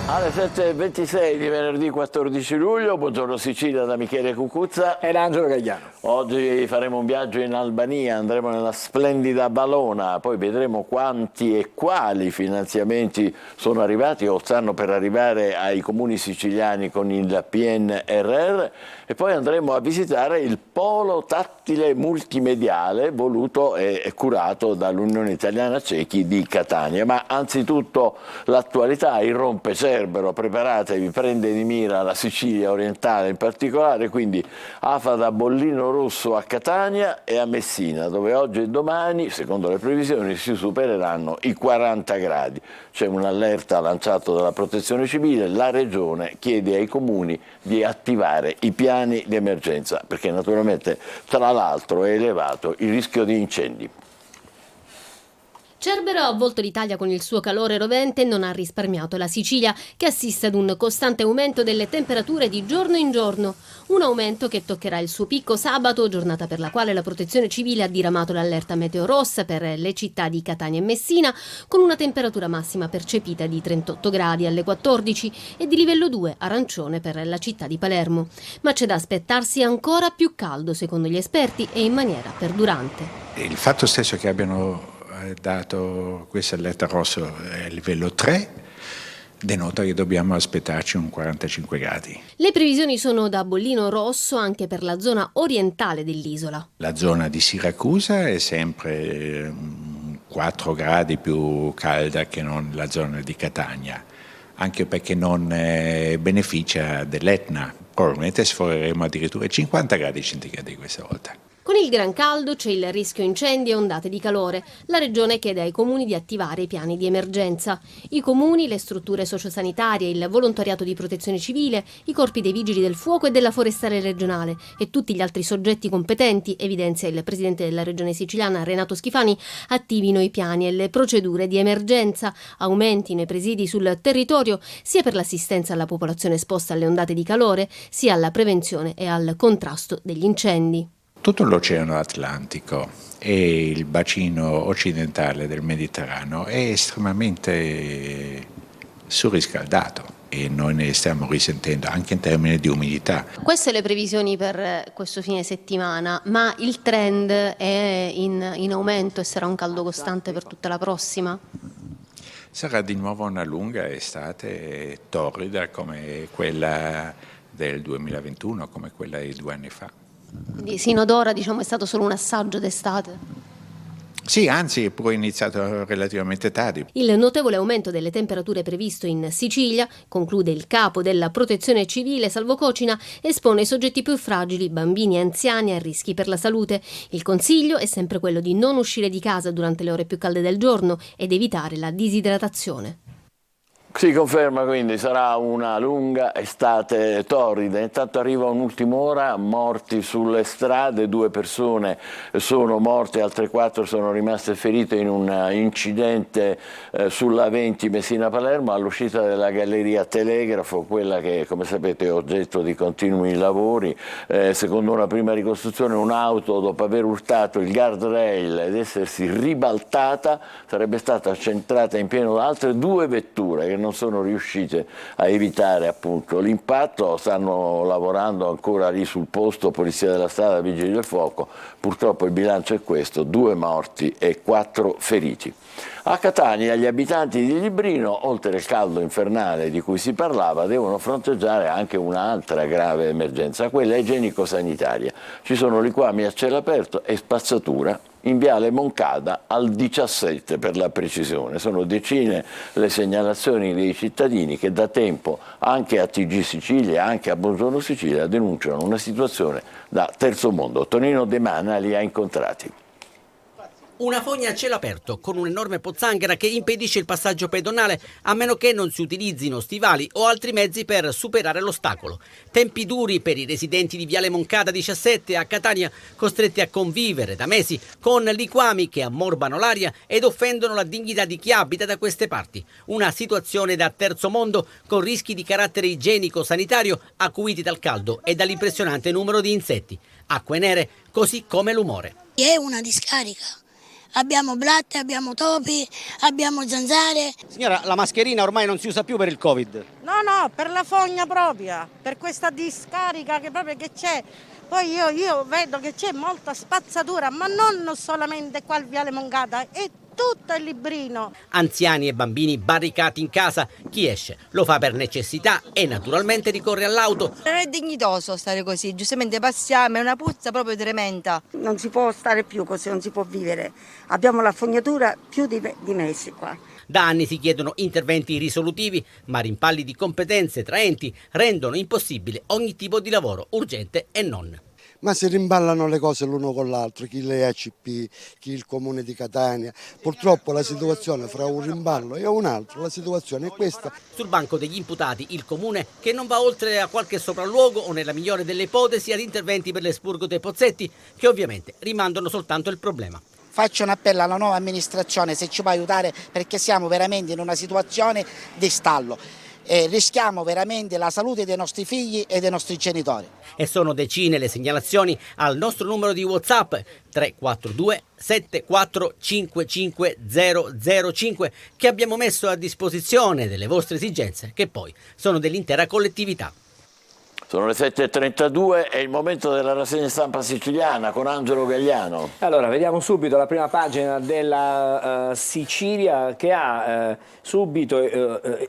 Alle 7:26 di venerdì 14 luglio, buongiorno Sicilia da Michele Cucuzza ed Angelo Gagliano. Oggi faremo un viaggio in Albania, andremo nella splendida Valona, poi vedremo quanti e quali finanziamenti sono arrivati o stanno per arrivare ai comuni siciliani con il PNRR e poi andremo a visitare il polo tattile multimediale voluto e curato dall'Unione Italiana Cechi di Catania. Ma anzitutto l'attualità, il rompeserbero, preparatevi, prende di mira la Sicilia orientale in particolare, quindi afa da Bollino Rosso a Catania e a Messina, dove oggi e domani, secondo le previsioni, si supereranno i 40 gradi. C'è un'allerta lanciata dalla Protezione Civile, la Regione chiede ai comuni di attivare i piani di emergenza, perché naturalmente tra l'altro è elevato il rischio di incendi. Cerbero ha avvolto l'Italia con il suo calore rovente e non ha risparmiato la Sicilia, che assiste ad un costante aumento delle temperature di giorno in giorno. Un aumento che toccherà il suo picco sabato, giornata per la quale la Protezione Civile ha diramato l'allerta meteo rossa per le città di Catania e Messina, con una temperatura massima percepita di 38 gradi alle 14 e di livello 2 arancione per la città di Palermo. Ma c'è da aspettarsi ancora più caldo, secondo gli esperti, e in maniera perdurante. Il fatto stesso che abbiano dato questa allerta rosso a livello 3 denota che dobbiamo aspettarci un 45 gradi. Le previsioni sono da bollino rosso anche per la zona orientale dell'isola. La zona di Siracusa è sempre 4 gradi più calda che non la zona di Catania, anche perché non beneficia dell'Etna. Probabilmente sforeremo addirittura 50 gradi centigradi questa volta. Con il gran caldo c'è il rischio incendi e ondate di calore. La Regione chiede ai comuni di attivare i piani di emergenza. I comuni, le strutture sociosanitarie, il volontariato di protezione civile, i corpi dei vigili del fuoco e della forestale regionale e tutti gli altri soggetti competenti, evidenzia il presidente della Regione siciliana Renato Schifani, attivino i piani e le procedure di emergenza, aumentino i presidi sul territorio sia per l'assistenza alla popolazione esposta alle ondate di calore, sia alla prevenzione e al contrasto degli incendi. Tutto l'Oceano Atlantico e il bacino occidentale del Mediterraneo è estremamente surriscaldato e noi ne stiamo risentendo anche in termini di umidità. Queste le previsioni per questo fine settimana, ma il trend è in aumento e sarà un caldo costante per tutta la prossima? Sarà di nuovo una lunga estate torrida come quella del 2021, come quella di 2 anni fa. Quindi sino ad ora è stato solo un assaggio d'estate? Sì, anzi è pure iniziato relativamente tardi. Il notevole aumento delle temperature previsto in Sicilia, conclude il capo della Protezione Civile Salvo Cocina, espone i soggetti più fragili, bambini e anziani, a rischi per la salute. Il consiglio è sempre quello di non uscire di casa durante le ore più calde del giorno ed evitare la disidratazione. Si conferma quindi, sarà una lunga estate torrida. Intanto arriva un'ultima ora, morti sulle strade, 2 persone sono morte, altre 4 sono rimaste ferite in un incidente sulla 20 Messina-Palermo all'uscita della galleria Telegrafo, quella che come sapete è oggetto di continui lavori. Secondo una prima ricostruzione un'auto, dopo aver urtato il guardrail ed essersi ribaltata, sarebbe stata centrata in pieno da altre 2 vetture che non sono riuscite a evitare appunto l'impatto. Stanno lavorando ancora lì sul posto, Polizia della Strada, Vigili del Fuoco. Purtroppo il bilancio è questo: 2 morti e 4 feriti. A Catania gli abitanti di Librino, oltre al caldo infernale di cui si parlava, devono fronteggiare anche un'altra grave emergenza, quella igienico-sanitaria. Ci sono liquami a cielo aperto e spazzatura in viale Moncada al 17 per la precisione. Sono decine le segnalazioni dei cittadini che da tempo anche a TG Sicilia, anche a Buongiorno Sicilia, denunciano una situazione da terzo mondo. Tonino De Mana li ha incontrati. Una fogna a cielo aperto con un'enorme pozzanghera che impedisce il passaggio pedonale a meno che non si utilizzino stivali o altri mezzi per superare l'ostacolo. Tempi duri per i residenti di Viale Moncada 17 a Catania, costretti a convivere da mesi con liquami che ammorbano l'aria ed offendono la dignità di chi abita da queste parti. Una situazione da terzo mondo con rischi di carattere igienico-sanitario acuiti dal caldo e dall'impressionante numero di insetti. Acque nere, così come l'umore. È una discarica. abbiamo blatte, abbiamo topi, abbiamo zanzare. Signora, la mascherina ormai non si usa più per il Covid. No, per la fogna propria, per questa discarica che proprio che c'è. Poi io vedo che c'è molta spazzatura, ma non solamente qua al Viale Mongata, è tutto il Librino. Anziani e bambini barricati in casa. Chi esce lo fa per necessità e naturalmente ricorre all'auto. Non è dignitoso stare così, giustamente passiamo, è una puzza proprio tremenda. Non si può stare più così, non si può vivere. Abbiamo la fognatura più di mesi qua. Da anni si chiedono interventi risolutivi, ma rimpalli di competenze tra enti rendono impossibile ogni tipo di lavoro, urgente e non. Ma si rimballano le cose l'uno con l'altro, chi le ACP, chi il comune di Catania. Purtroppo la situazione fra un rimballo e un altro, la situazione è questa. Sul banco degli imputati il comune che non va oltre a qualche sopralluogo o nella migliore delle ipotesi ad interventi per l'espurgo dei pozzetti che ovviamente rimandano soltanto il problema. Faccio un appello alla nuova amministrazione se ci può aiutare perché siamo veramente in una situazione di stallo. Rischiamo veramente la salute dei nostri figli e dei nostri genitori. E sono decine le segnalazioni al nostro numero di WhatsApp 342 7455 005 che abbiamo messo a disposizione delle vostre esigenze che poi sono dell'intera collettività. Sono le 7.32, è il momento della rassegna stampa siciliana con Angelo Gagliano. Allora, vediamo subito la prima pagina della Sicilia che ha subito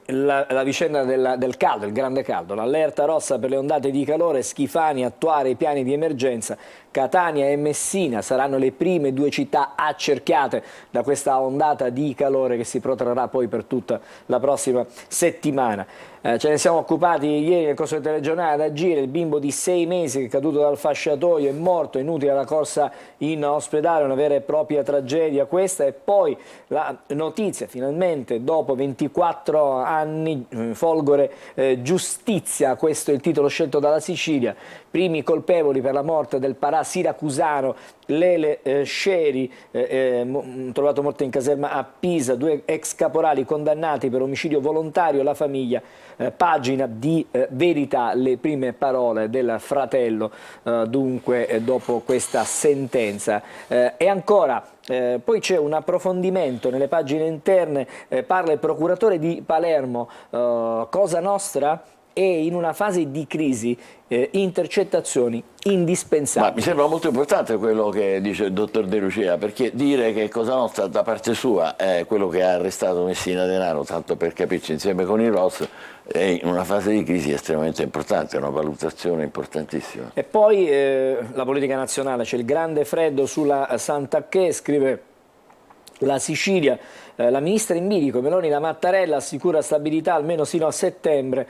la vicenda del caldo, il grande caldo, l'allerta rossa per le ondate di calore, Schifani attuare i piani di emergenza, Catania e Messina saranno le prime due città accerchiate da questa ondata di calore che si protrarrà poi per tutta la prossima settimana. Ce ne siamo occupati ieri nel corso del telegiornale ad Agire, il bimbo di 6 mesi che è caduto dal fasciatoio è morto, inutile la corsa in ospedale, una vera e propria tragedia questa. E poi la notizia, finalmente dopo 24 anni, Folgore giustizia, questo è il titolo scelto dalla Sicilia, primi colpevoli per la morte del parà siracusano Lele Sceri, trovato morto in caserma a Pisa, 2 ex caporali condannati per omicidio volontario, la famiglia. Pagina di Verità, le prime parole del fratello dunque dopo questa sentenza. E ancora poi c'è un approfondimento nelle pagine interne, parla il procuratore di Palermo, Cosa Nostra è in una fase di crisi, intercettazioni indispensabili. Ma mi sembra molto importante quello che dice il dottor De Lucia, perché dire che Cosa Nostra da parte sua è quello che ha arrestato Messina Denaro, tanto per capirci, insieme con il Ross, è in una fase di crisi estremamente importante, è una valutazione importantissima. E poi la politica nazionale, c'è il grande freddo sulla Sant'Acché, scrive la Sicilia, la ministra in bilico, Meloni la Mattarella assicura stabilità almeno sino a settembre,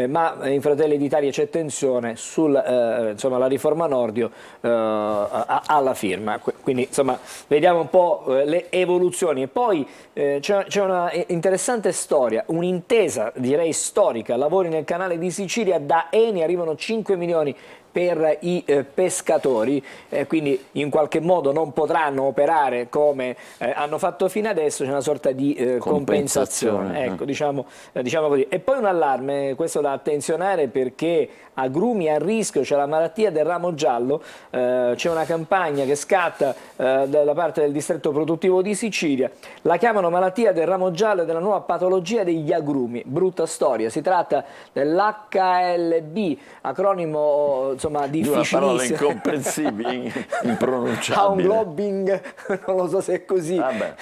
ma in Fratelli d'Italia c'è tensione sulla la riforma Nordio alla firma. Quindi insomma vediamo un po' le evoluzioni. E poi c'è una interessante storia, un'intesa direi storica, lavori nel canale di Sicilia, da Eni arrivano 5 milioni per i pescatori, quindi in qualche modo non potranno operare come hanno fatto fino adesso, c'è una sorta di compensazione. Ecco, diciamo così. E poi un allarme, questo da attenzionare perché agrumi a rischio, c'è la malattia del ramo giallo, c'è una campagna che scatta da parte del distretto produttivo di Sicilia, la chiamano malattia del ramo giallo e della nuova patologia degli agrumi, brutta storia, si tratta dell'HLB, acronimo insomma difficilissimo. Una parola incomprensibile, impronunciabile. Haunglobbing, non lo so se è così. Vabbè,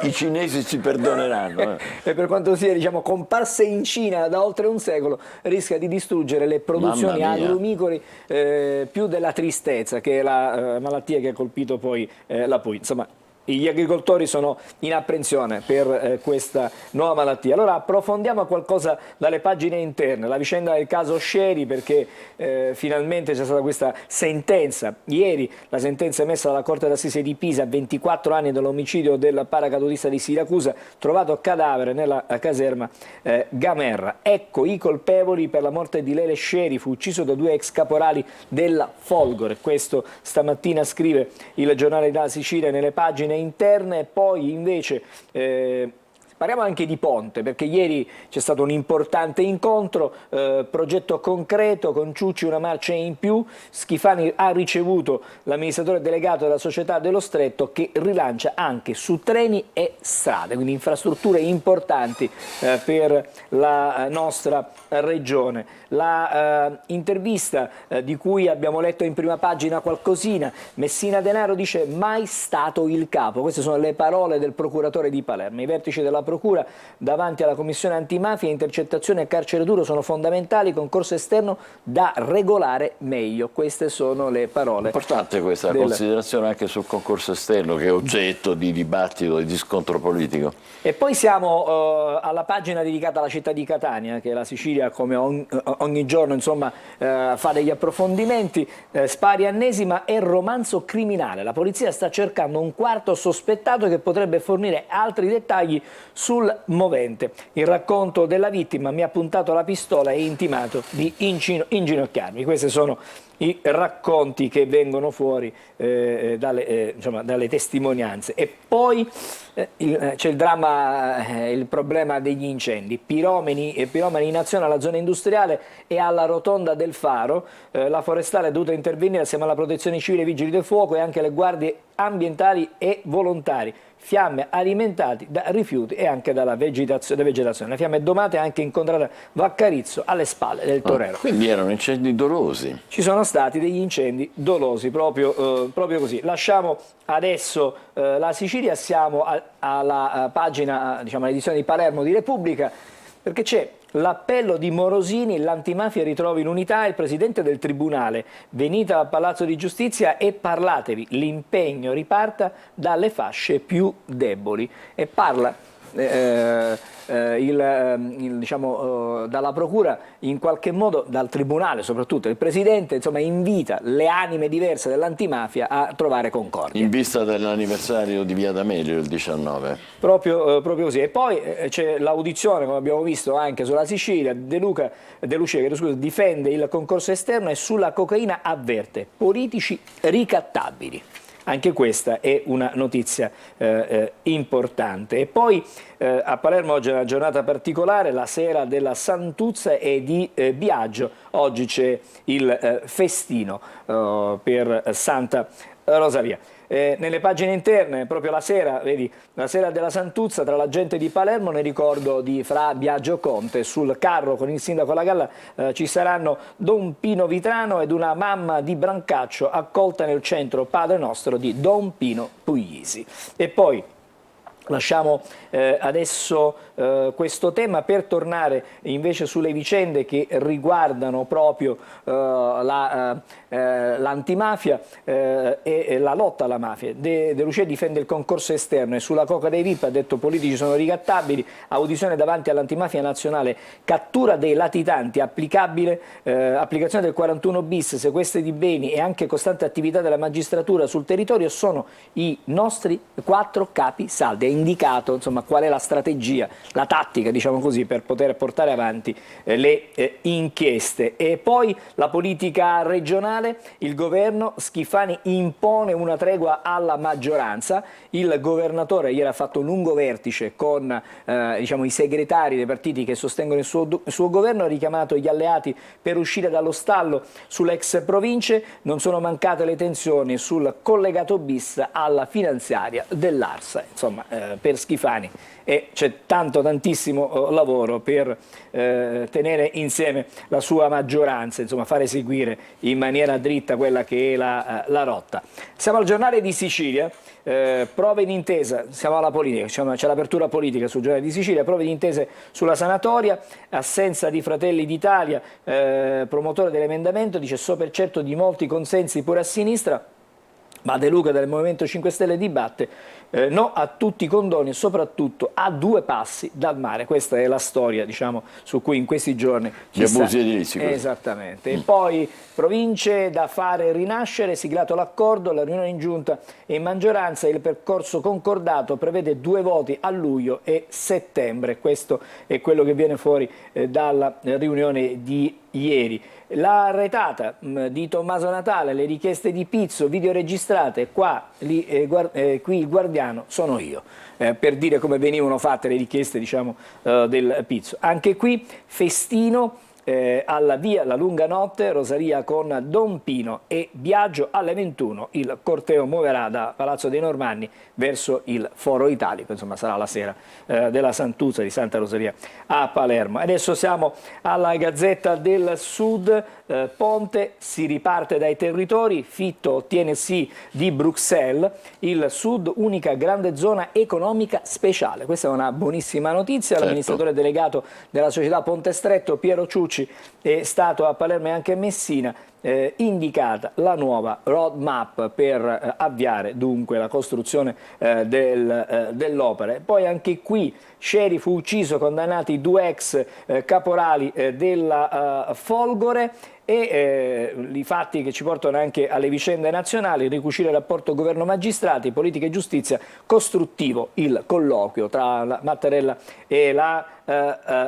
i cinesi ci perdoneranno. E per quanto sia comparse in Cina da oltre un secolo, rischia di distruggere le produzioni agrumicole più della tristezza, che è la malattia che ha colpito poi la Puglia. Insomma, gli agricoltori sono in apprensione per questa nuova malattia. Allora approfondiamo qualcosa dalle pagine interne, la vicenda del caso Sceri, perché finalmente c'è stata questa sentenza. Ieri la sentenza emessa dalla Corte d'Assise di Pisa, 24 anni dall'omicidio del paracadutista di Siracusa, trovato cadavere nella caserma Gamerra. Ecco i colpevoli per la morte di Lele Sceri, fu ucciso da 2 ex caporali della Folgore. Questo stamattina scrive il giornale della Sicilia nelle pagine interne. E poi invece Parliamo anche di ponte, perché ieri c'è stato un importante incontro, progetto concreto, con Ciucci una marcia in più. Schifani ha ricevuto l'amministratore delegato della società dello Stretto, che rilancia anche su treni e strade, quindi infrastrutture importanti per la nostra regione. La intervista di cui abbiamo letto in prima pagina qualcosina, Messina Denaro dice mai stato il capo. Queste sono le parole del procuratore di Palermo. I vertici della procura davanti alla commissione antimafia, intercettazione e carcere duro sono fondamentali, concorso esterno da regolare meglio. Queste sono le parole. Importante questa considerazione anche sul concorso esterno, che è oggetto di dibattito e di scontro politico. E poi siamo alla pagina dedicata alla città di Catania, che la Sicilia, come ogni giorno, insomma, fa degli approfondimenti. Spari ennesima e romanzo criminale. La polizia sta cercando un quarto sospettato che potrebbe fornire altri dettagli sul movente. Il racconto della vittima: mi ha puntato la pistola e intimato di inginocchiarmi. Questi sono i racconti che vengono fuori dalle testimonianze. E poi c'è il dramma, il problema degli incendi. Piromani in azione alla zona industriale e alla rotonda del Faro. La forestale è dovuta intervenire assieme alla protezione civile, vigili del fuoco e anche le guardie ambientali e volontari. Fiamme alimentate da rifiuti e anche dalla vegetazione. Le fiamme domate anche incontrate Vaccarizzo, alle spalle del Torero. Quindi erano incendi dolosi. Ci sono stati degli incendi dolosi, proprio così. Lasciamo adesso la Sicilia, siamo alla pagina, diciamo, all'edizione di Palermo di Repubblica, perché c'è l'appello di Morosini: l'antimafia ritrovi l'unità, il presidente del tribunale, venite al Palazzo di Giustizia e parlatevi, l'impegno riparta dalle fasce più deboli. E parla dalla procura, in qualche modo dal tribunale soprattutto. Il presidente, insomma, invita le anime diverse dell'antimafia a trovare concordia. In vista dell'anniversario di Via D'Amelio, il 19. Proprio così. E poi c'è l'audizione, come abbiamo visto anche sulla Sicilia. De Luca difende il concorso esterno e sulla cocaina avverte: politici ricattabili. Anche questa è una notizia importante. E poi a Palermo oggi è una giornata particolare, la sera della Santuzza e di Biagio. Oggi c'è il festino per Santa Rosalia. Nelle pagine interne, proprio la sera, vedi, la sera della Santuzza, tra la gente di Palermo, nel ricordo di Fra Biagio Conte. Sul carro con il sindaco alla galla ci saranno Don Pino Vitrano ed una mamma di Brancaccio accolta nel centro Padre Nostro di Don Pino Puglisi. E poi lasciamo adesso questo tema per tornare invece sulle vicende che riguardano proprio l'antimafia e la lotta alla mafia. De Lucia difende il concorso esterno e sulla coca dei VIP ha detto: politici sono ricattabili. Audizione davanti all'antimafia nazionale, cattura dei latitanti, applicazione del 41 bis, sequestri di beni e anche costante attività della magistratura sul territorio sono i nostri 4 capi saldi. Ha indicato, insomma, qual è la strategia, la tattica, diciamo così, per poter portare avanti le inchieste. E poi la politica regionale. Il governo, Schifani impone una tregua alla maggioranza. Il governatore ieri ha fatto un lungo vertice con i segretari dei partiti che sostengono il suo governo, ha richiamato gli alleati per uscire dallo stallo sulle ex province. Non sono mancate le tensioni sul collegato bis alla finanziaria dell'Arsa. Insomma, per Schifani e c'è tantissimo lavoro per tenere insieme la sua maggioranza, insomma, fare seguire in maniera dritta quella che è la rotta. Siamo al giornale di Sicilia, prove d'intesa, siamo alla politica, c'è l'apertura politica sul giornale di Sicilia, prove di intese sulla sanatoria, assenza di Fratelli d'Italia, promotore dell'emendamento, dice so per certo di molti consensi pure a sinistra. Ma De Luca del Movimento 5 Stelle dibatte no a tutti i condoni e soprattutto a 2 passi dal mare. Questa è la storia, diciamo, su cui in questi giorni gli abusi edilizi. Esattamente. E poi province da fare rinascere, siglato l'accordo, la riunione in giunta e in maggioranza, il percorso concordato prevede 2 voti a luglio e settembre. Questo è quello che viene fuori dalla riunione di ieri. La retata di Tommaso Natale, le richieste di Pizzo, videoregistrate, qui il guardiano sono io, per dire come venivano fatte le richieste, diciamo, del Pizzo. Anche qui festino alla via La Lunga Notte, Rosaria con Don Pino e Biagio alle 21. Il corteo muoverà da Palazzo dei Normanni verso il Foro Italico, insomma sarà la sera della Santuzza di Santa Rosaria a Palermo. Adesso siamo alla Gazzetta del Sud. Ponte, si riparte dai territori, Fitto ottiene sì di Bruxelles, il Sud unica grande zona economica speciale. Questa è una buonissima notizia. L'amministratore delegato della società Ponte Stretto, Piero Ciucci, è stato a Palermo e anche a Messina. Indicata la nuova roadmap per avviare dunque la costruzione dell'opera. Poi anche qui sceriffo ucciso, condannati 2 ex caporali della Folgore. E i fatti che ci portano anche alle vicende nazionali: ricucire il rapporto governo-magistrati, politica e giustizia, costruttivo il colloquio tra la Mattarella e la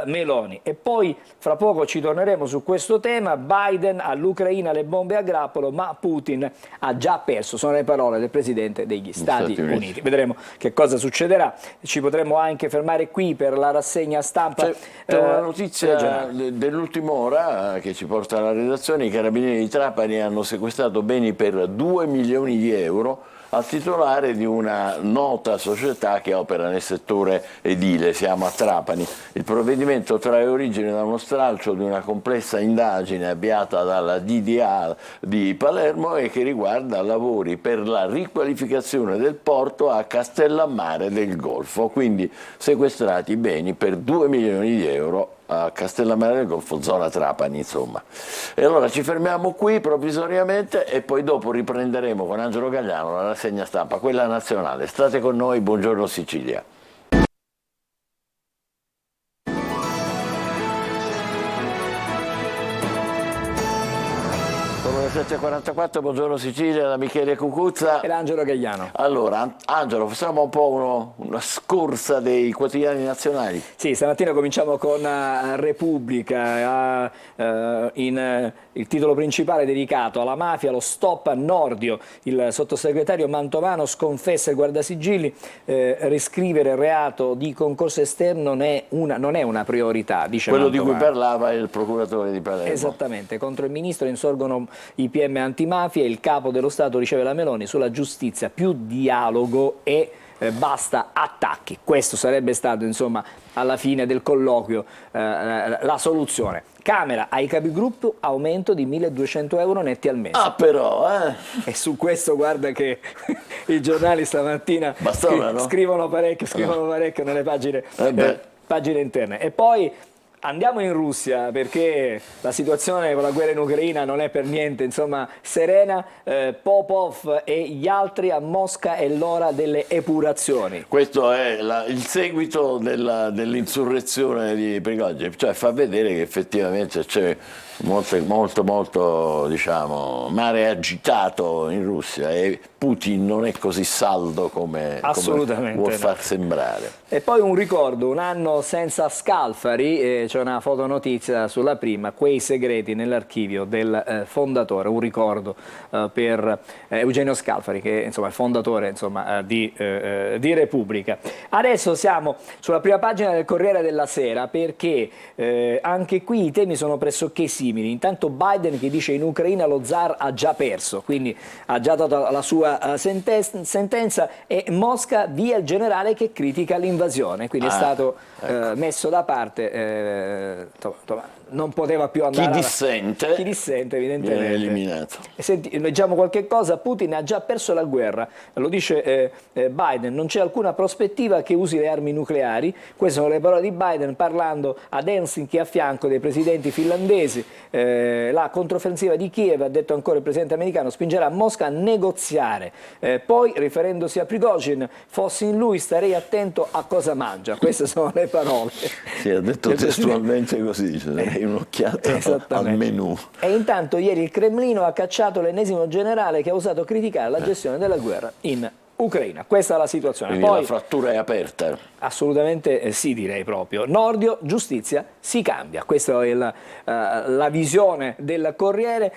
Meloni. E poi fra poco ci torneremo su questo tema. Biden all'Ucraina le bombe a grappolo, ma Putin ha già perso, sono le parole del Presidente degli Stati Uniti. Vedremo che cosa succederà. Ci potremo anche fermare qui per la rassegna stampa. C'è una notizia dell'ultima ora che ci porta alla redazione. I carabinieri di Trapani hanno sequestrato beni per 2 milioni di euro al titolare di una nota società che opera nel settore edile. Siamo a Trapani. Il provvedimento trae origine da uno stralcio di una complessa indagine avviata dalla DDA di Palermo e che riguarda lavori per la riqualificazione del porto a Castellammare del Golfo. Quindi sequestrati beni per 2 milioni di euro a Castellammare del Golfo, zona Trapani, insomma. E allora ci fermiamo qui provvisoriamente e poi dopo riprenderemo con Angelo Gagliano la rassegna stampa, quella nazionale. State con noi, buongiorno Sicilia. Sono le 7.44, buongiorno Sicilia, da Michele Cucuzza e da Angelo Gagliano. Allora, Angelo, facciamo un po' una scorsa dei quotidiani nazionali. Sì, stamattina cominciamo con Repubblica, il titolo principale dedicato alla mafia, lo stop a Nordio. Il sottosegretario Mantovano sconfessa il guardasigilli, riscrivere il reato di concorso esterno non è una priorità, dice quello Mantovano. di cui parlava il procuratore di Palermo. Esattamente, contro il ministro insorgono i PM antimafia, il capo dello Stato riceve la Meloni sulla giustizia, più dialogo e basta attacchi. Questo sarebbe stato, insomma, alla fine del colloquio la soluzione. Camera ai capigruppo, aumento di 1.200 euro netti al mese. Ah però, E su questo guarda che i giornali stamattina scrivono parecchio nelle pagine interne. E poi andiamo in Russia, perché la situazione con la guerra in Ucraina non è per niente, insomma, serena. Popov e gli altri a Mosca, è l'ora delle epurazioni. Questo è il seguito dell'insurrezione di Prigozhin, cioè fa vedere che effettivamente c'è molto diciamo, mare agitato in Russia e Putin non è così saldo come vuol far sembrare. E poi un ricordo, un anno senza Scalfari, c'è una fotonotizia sulla prima, quei segreti nell'archivio del fondatore, un ricordo per Eugenio Scalfari, che insomma, è il fondatore di Repubblica. Adesso siamo sulla prima pagina del Corriere della Sera, perché anche qui i temi sono pressoché simili. Intanto Biden che dice in Ucraina lo zar ha già perso, quindi ha già dato la sua sentenza, e Mosca via il generale che critica l'invasione, quindi è stato messo da parte, non poteva più andare. Chi dissente evidentemente viene eliminato. Senti, leggiamo qualche cosa. Putin ha già perso la guerra, lo dice Biden, non c'è alcuna prospettiva che usi le armi nucleari. Queste sono le parole di Biden parlando ad Helsinki a fianco dei presidenti finlandesi. La controffensiva di Kiev, ha detto ancora il presidente americano, spingerà Mosca a negoziare. Poi riferendosi a Prigozhin, fossi in lui starei attento a cosa mangia. Queste sono le parole. Sì, ha detto testualmente così, cioè, un'occhiata al menù. E intanto ieri il Cremlino ha cacciato l'ennesimo generale che ha osato criticare la gestione della guerra in Ucraina. Questa è la situazione. Quindi poi, la frattura è aperta. assolutamente sì, direi proprio. Nordio, giustizia, si cambia. Questa è la visione del Corriere.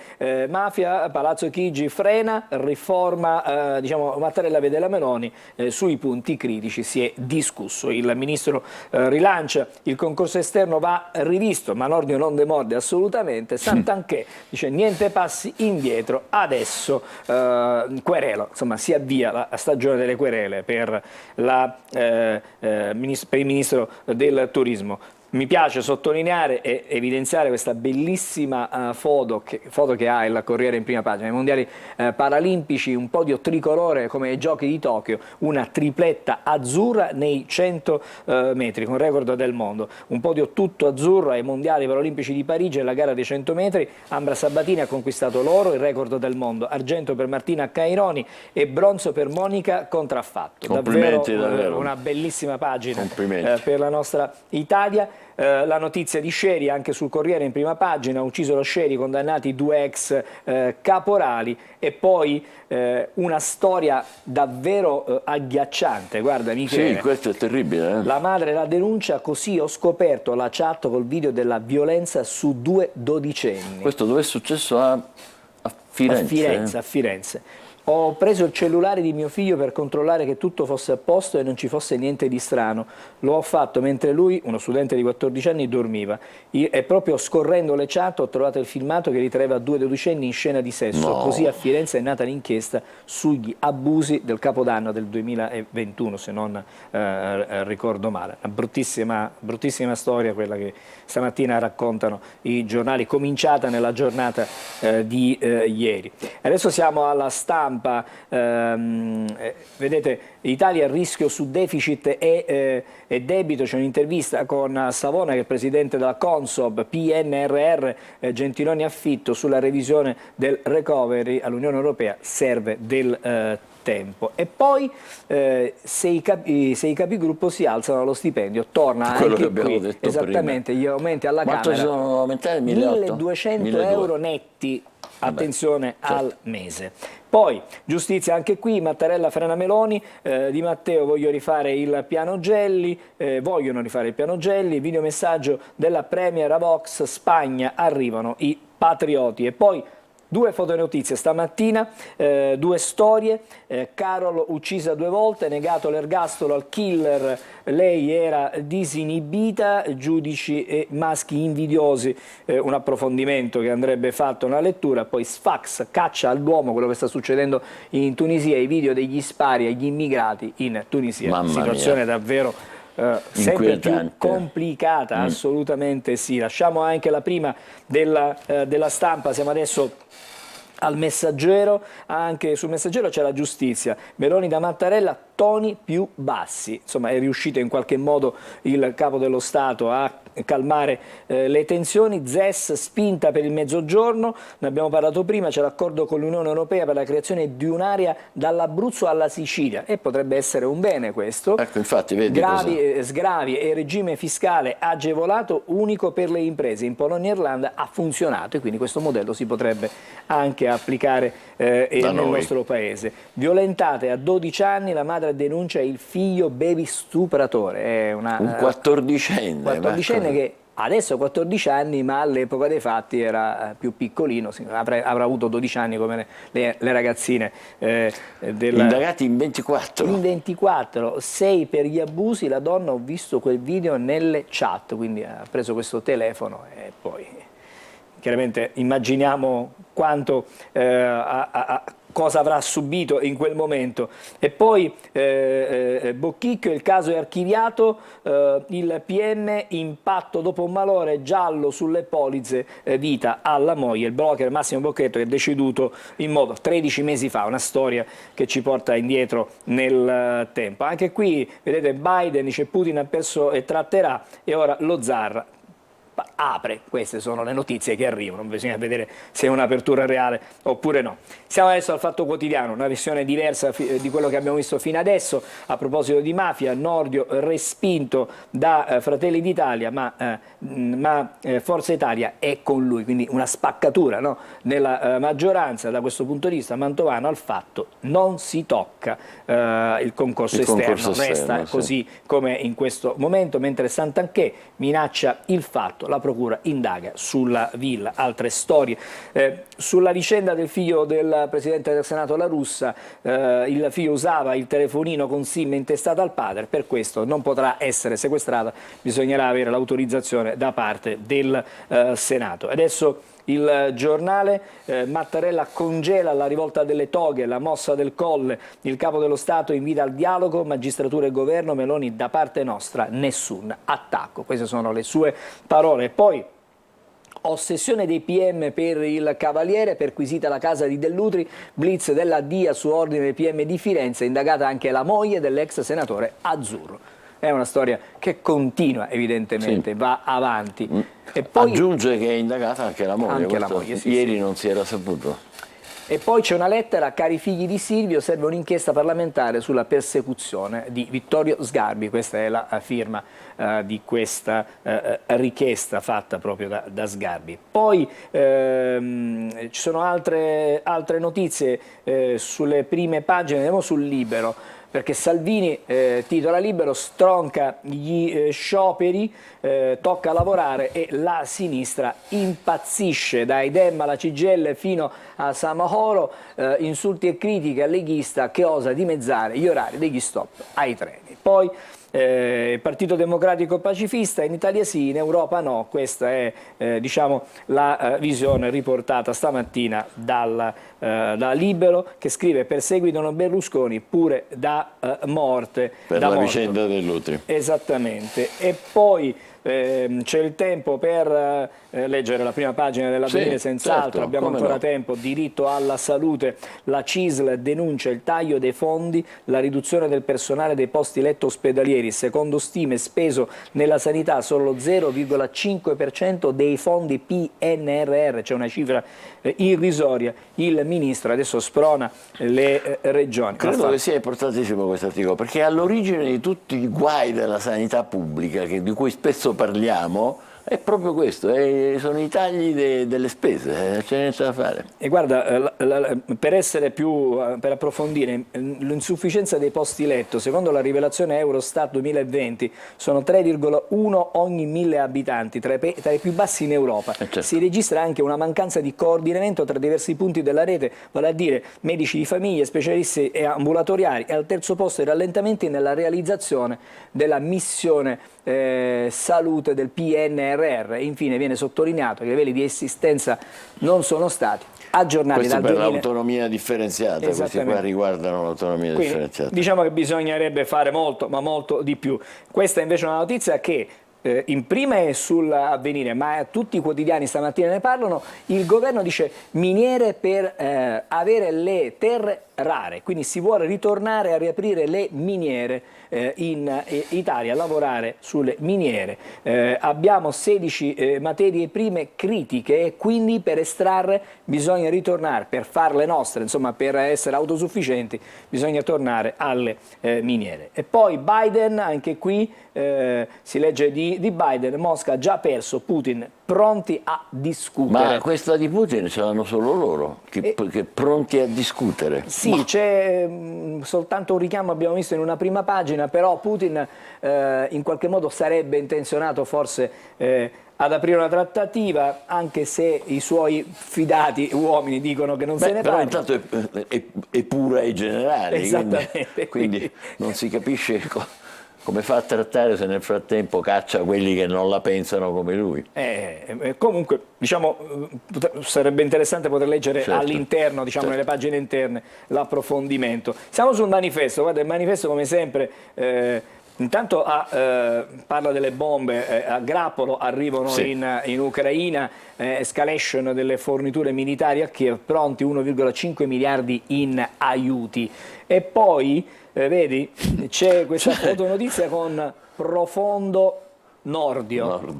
Mafia, Palazzo Chigi frena, riforma, diciamo, Mattarella vede la Meloni, sui punti critici si è discusso. Il ministro rilancia, il concorso esterno va rivisto, ma Nordio non demorde assolutamente. Santanchè dice niente passi indietro, adesso querelo, insomma si avvia la stagione delle querele per il ministro del turismo. Mi piace sottolineare e evidenziare questa bellissima foto che ha il Corriere in prima pagina. I mondiali paralimpici, un podio tricolore come ai giochi di Tokyo, una tripletta azzurra nei 100 metri con record del mondo. Un podio tutto azzurro ai mondiali paralimpici di Parigi e la gara dei 100 metri. Ambra Sabatini ha conquistato l'oro, il record del mondo. Argento per Martina Caironi e bronzo per Monica Contraffatto. Complimenti, davvero una bellissima pagina Complimenti. per la nostra Italia. La notizia di Scieri anche sul Corriere in prima pagina, ucciso lo Scieri, condannati 2 ex caporali, e poi una storia davvero agghiacciante. Guarda Michele, sì, questo è terribile. La madre la denuncia, così ho scoperto la chat col video della violenza su 2 dodicenni. Questo dove è successo? A Firenze? A Firenze. Ho preso il cellulare di mio figlio per controllare che tutto fosse a posto e non ci fosse niente di strano. Lo ho fatto mentre lui, uno studente di 14 anni, dormiva. E proprio scorrendo le chat ho trovato il filmato che ritraeva 2 dodicenni in scena di sesso. No. Così a Firenze è nata l'inchiesta sugli abusi del Capodanno del 2021, se non ricordo male. Una bruttissima storia quella che stamattina raccontano i giornali, cominciata nella giornata di ieri. Adesso siamo alla Stampa. Vedete, Italia a rischio su deficit e debito. C'è un'intervista con Savona, che è il presidente della Consob, PNRR, Gentiloni Affitto, sulla revisione del recovery all'Unione Europea serve del tempo. E poi se i capigruppo si alzano lo stipendio, torna quello anche che abbiamo qui, detto esattamente, prima. Gli aumenti alla Quanto Camera, sono aumentati? 1.200 euro netti. Attenzione al mese. Poi giustizia anche qui, Mattarella frena Meloni, Di Matteo vogliono rifare il piano Gelli, videomessaggio della Premier a Vox, Spagna, arrivano i patrioti. E poi 2 fotonotizie stamattina, 2 storie. Carol uccisa 2 volte, negato l'ergastolo al killer, lei era disinibita, giudici e maschi invidiosi, un approfondimento che andrebbe fatto una lettura. Poi Sfax caccia all'uomo, quello che sta succedendo in Tunisia, i video degli spari agli immigrati in Tunisia. Mamma situazione mia. davvero sempre più complicata, assolutamente sì. Lasciamo anche la prima della Stampa, siamo adesso al Messaggero. Anche sul Messaggero c'è la giustizia, Meloni da Mattarella, toni più bassi. Insomma, è riuscito in qualche modo il Capo dello Stato a calmare le tensioni. ZES, spinta per il Mezzogiorno, ne abbiamo parlato prima, c'è l'accordo con l'Unione Europea per la creazione di un'area dall'Abruzzo alla Sicilia, e potrebbe essere un bene questo. Ecco, infatti, vedi sgravi e regime fiscale agevolato unico per le imprese. In Polonia e Irlanda ha funzionato, e quindi questo modello si potrebbe anche applicare nel nostro paese. Violentate a 12 anni, la madre denuncia il figlio baby stupratore. È un 14enne che adesso ha 14 anni, ma all'epoca dei fatti era più piccolino, avrà avuto 12 anni come le ragazzine. Indagati in 24. In 24, 6 per gli abusi. La donna, ho visto quel video nelle chat, quindi ha preso questo telefono e poi chiaramente immaginiamo quanto cosa avrà subito in quel momento. E poi Bocchicchio, il caso è archiviato, il PM, impatto dopo un malore, giallo sulle polizze vita alla moglie. Il broker Massimo Bocchetto è deceduto in modo 13 mesi fa, una storia che ci porta indietro nel tempo. Anche qui vedete, Biden dice Putin ha perso e tratterà, e ora lo zar apre. Queste sono le notizie che arrivano, bisogna vedere se è un'apertura reale oppure no. Siamo adesso al Fatto Quotidiano, una visione diversa di quello che abbiamo visto fino adesso. A proposito di mafia, Nordio respinto da Fratelli d'Italia, ma Forza Italia è con lui, quindi una spaccatura, no? Nella maggioranza. Da questo punto di vista Mantovano al Fatto non si tocca il concorso esterno, resta così come in questo momento, mentre Santanchè minaccia il Fatto, la procura indaga sulla villa. Altre storie sulla vicenda del figlio del Presidente del Senato La Russa. Il figlio usava il telefonino con SIM intestato al padre, per questo non potrà essere sequestrata, bisognerà avere l'autorizzazione da parte del Senato. Adesso il Giornale, Mattarella congela la rivolta delle toghe, la mossa del Colle, il capo dello Stato invita al dialogo, magistratura e governo, Meloni da parte nostra nessun attacco. Queste sono le sue parole. E poi ossessione dei PM per il Cavaliere, perquisita la casa di Dell'Utri, blitz della DIA su ordine del PM di Firenze, indagata anche la moglie dell'ex senatore Azzurro. È una storia che continua evidentemente, va avanti. E poi aggiunge che è indagata anche la moglie, anche la moglie, sì, ieri non si era saputo. E poi c'è una lettera: cari figli di Silvio, serve un'inchiesta parlamentare sulla persecuzione di Vittorio Sgarbi. Questa è la firma di questa richiesta fatta proprio da Sgarbi. Poi ci sono altre notizie sulle prime pagine, andiamo sul Libero, perché Salvini, titola Libero, stronca gli scioperi, tocca lavorare e la sinistra impazzisce, dai Dem alla CGIL fino a Samahoro, insulti e critiche al leghista che osa dimezzare gli orari degli stop ai treni. Poi Partito Democratico pacifista, in Italia sì, in Europa no. Questa è diciamo la visione riportata stamattina da Libero, che scrive: perseguitano Berlusconi pure da morte. Per la vicenda dell'Utri. Esattamente. E poi c'è il tempo per leggere la prima pagina dell'Avvenire, senz'altro, certo, abbiamo ancora tempo. Diritto alla salute, la CISL denuncia il taglio dei fondi, la riduzione del personale dei posti letto ospedalieri, secondo stime speso nella sanità solo lo 0,5% dei fondi PNRR, c'è una cifra irrisoria. Il ministro adesso sprona le regioni. Credo che sia importantissimo questo articolo, perché è all'origine di tutti i guai della sanità pubblica, di cui spesso parliamo. È proprio questo, sono i tagli delle spese, c'è niente da fare. E guarda, per approfondire, l'insufficienza dei posti letto, secondo la rivelazione Eurostat 2020, sono 3,1 ogni 1000 abitanti, tra i più bassi in Europa. Certo. Si registra anche una mancanza di coordinamento tra diversi punti della rete, vale a dire medici di famiglia, specialisti e ambulatoriali, e al terzo posto i rallentamenti nella realizzazione della missione salute del PNRR. E infine viene sottolineato che i livelli di assistenza non sono stati aggiornati questo dal per l'autonomia differenziata, questi qua riguardano l'autonomia differenziata. Diciamo che bisognerebbe fare molto, ma molto di più. Questa invece è una notizia che in prima è sull'Avvenire, ma tutti i quotidiani stamattina ne parlano. Il governo dice miniere per avere le terre rare, quindi si vuole ritornare a riaprire le miniere in Italia, lavorare sulle miniere. Abbiamo 16 materie prime critiche e quindi per estrarre bisogna ritornare, per farle nostre, insomma per essere autosufficienti bisogna tornare alle miniere. E poi Biden, anche qui si legge di Biden: Mosca ha già perso, Putin pronti a discutere. Ma questa di Putin ce l'hanno solo loro, che pronti a discutere. Sì, c'è soltanto un richiamo, abbiamo visto in una prima pagina, però Putin in qualche modo sarebbe intenzionato forse ad aprire una trattativa, anche se i suoi fidati uomini dicono che non se ne parla. Però intanto è pura ai generali, Esattamente. quindi non si capisce come fa a trattare se nel frattempo caccia quelli che non la pensano come lui. Comunque, diciamo, sarebbe interessante poter leggere all'interno, diciamo, nelle pagine interne, l'approfondimento. Siamo sul manifesto. Guarda, il manifesto come sempre intanto parla delle bombe a grappolo, arrivano in Ucraina, escalation delle forniture militari a Kiev, pronti 1,5 miliardi in aiuti. E poi vedi, c'è questa fotonotizia con profondo Nordio.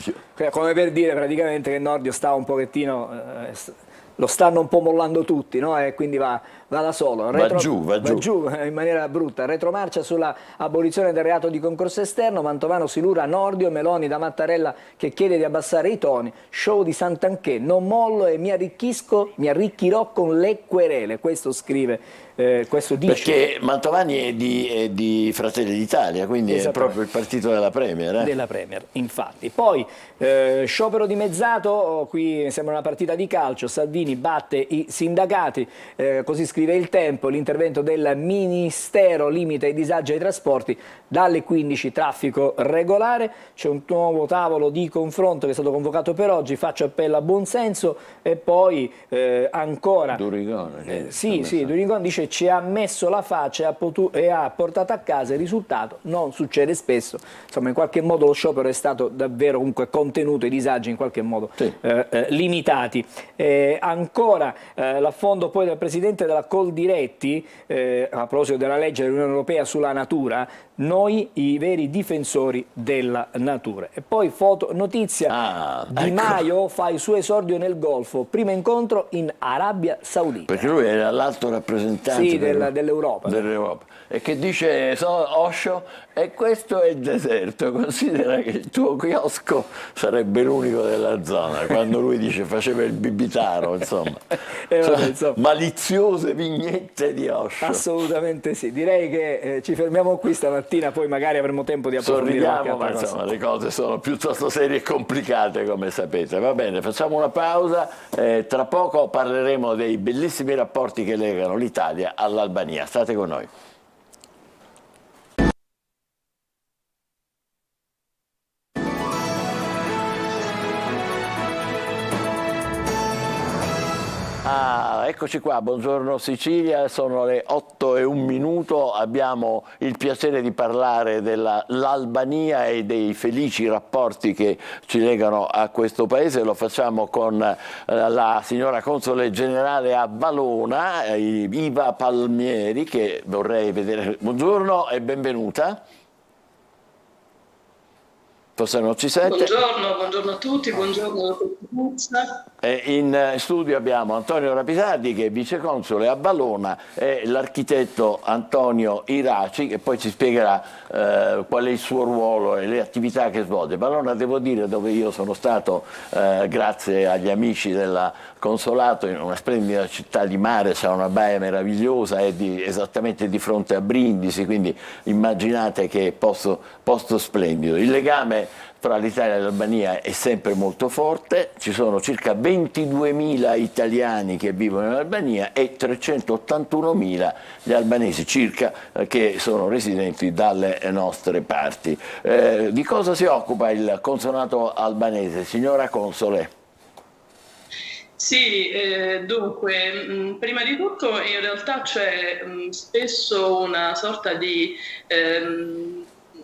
Come per dire praticamente che Nordio sta un pochettino, lo stanno un po' mollando tutti, no? E quindi va da solo. Va giù in maniera brutta. Retromarcia sulla abolizione del reato di concorso esterno, Mantovano si lura a Nordio, Meloni da Mattarella che chiede di abbassare i toni, show di Santanchè, non mollo e mi arricchirò con le querele. Questo scrive, questo dice. Perché Mantovani è di Fratelli d'Italia, quindi è proprio il partito della Premier. Della Premier, infatti. Poi sciopero dimezzato, qui sembra una partita di calcio, Salvini batte i sindacati, così scrive Il Tempo, l'intervento del Ministero limita i disagi ai trasporti, dalle 15 traffico regolare, c'è un nuovo tavolo di confronto che è stato convocato per oggi, faccio appello a buonsenso e poi ancora Durigone. Durigone dice ci ha messo la faccia e ha portato a casa il risultato, non succede spesso, insomma in qualche modo lo sciopero è stato davvero comunque contenuto, i disagi in qualche modo limitati. Ancora l'affondo poi del Presidente della Coldiretti, a proposito della legge dell'Unione Europea sulla natura, noi i veri difensori della natura. E poi notizia, Di Maio fa il suo esordio nel Golfo, primo incontro in Arabia Saudita. Perché lui era l'alto rappresentante dell'Europa. E che dice Osho, e questo è il deserto, considera che il tuo chiosco sarebbe l'unico della zona, quando lui dice faceva il bibitaro, insomma. Maliziose vignette di Osho. Assolutamente sì, direi che ci fermiamo qui stamattina, poi magari avremo tempo di approfondire qualche altra cosa. Insomma, le cose sono piuttosto serie e complicate, come sapete. Va bene, facciamo una pausa, tra poco parleremo dei bellissimi rapporti che legano l'Italia all'Albania. State con noi. Eccoci qua, buongiorno Sicilia, sono le 8:01, abbiamo il piacere di parlare dell'Albania e dei felici rapporti che ci legano a questo paese, lo facciamo con la signora console generale a Valona, Iva Palmieri, che vorrei vedere. Buongiorno e benvenuta. Forse non ci sente. Buongiorno a tutti, buongiorno alla Costituzione. In studio abbiamo Antonio Rapisardi che è viceconsole a Valona e l'architetto Antonio Iraci che poi ci spiegherà qual è il suo ruolo e le attività che svolge. Valona, devo dire, dove io sono stato grazie agli amici del consolato, in una splendida città di mare, c'è una baia meravigliosa, è esattamente di fronte a Brindisi, quindi immaginate che posto splendido. Il legame tra l'Italia e l'Albania è sempre molto forte, ci sono circa 22.000 italiani che vivono in Albania e 381.000 gli albanesi circa che sono residenti dalle nostre parti. Di cosa si occupa il consolato albanese, signora console? Sì, dunque, prima di tutto in realtà c'è spesso una sorta di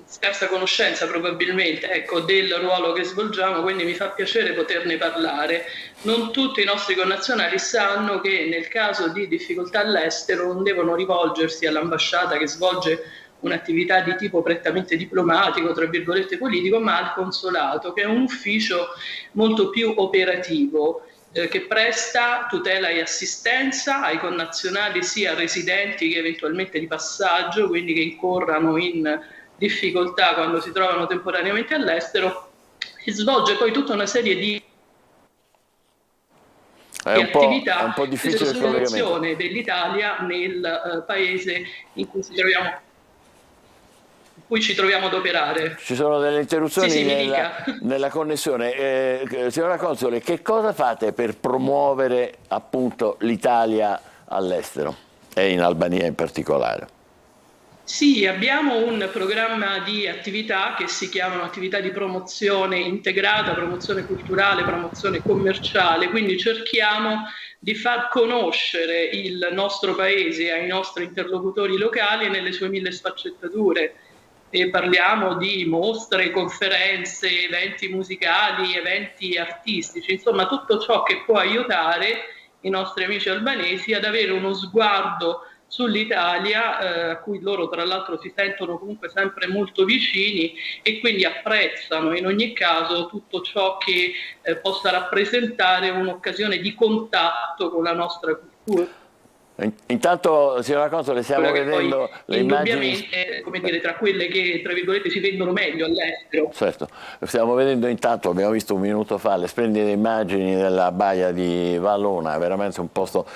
scarsa conoscenza probabilmente, ecco, del ruolo che svolgiamo, quindi mi fa piacere poterne parlare. Non tutti i nostri connazionali sanno che nel caso di difficoltà all'estero non devono rivolgersi all'ambasciata che svolge un'attività di tipo prettamente diplomatico, tra virgolette politico, ma al consolato, che è un ufficio molto più operativo, che presta tutela e assistenza ai connazionali sia residenti che eventualmente di passaggio, quindi che incorrano in difficoltà quando si trovano temporaneamente all'estero, e svolge poi tutta una serie di attività un po' difficile di promozione dell'Italia nel paese in cui ci troviamo ad operare. Ci sono delle interruzioni sì, nella connessione. Signora console, che cosa fate per promuovere appunto l'Italia all'estero e in Albania in particolare? Sì, abbiamo un programma di attività che si chiamano attività di promozione integrata, promozione culturale, promozione commerciale, quindi cerchiamo di far conoscere il nostro paese ai nostri interlocutori locali nelle sue 1000 sfaccettature. E parliamo di mostre, conferenze, eventi musicali, eventi artistici, insomma tutto ciò che può aiutare i nostri amici albanesi ad avere uno sguardo sull'Italia, a cui loro tra l'altro si sentono comunque sempre molto vicini e quindi apprezzano in ogni caso tutto ciò che possa rappresentare un'occasione di contatto con la nostra cultura. Intanto, signora Console, stiamo vedendo le immagini. Indubbiamente, come dire, tra quelle che, tra virgolette, si vendono meglio all'estero. Certo, stiamo vedendo intanto, abbiamo visto un minuto fa, le splendide immagini della baia di Vallona, veramente un posto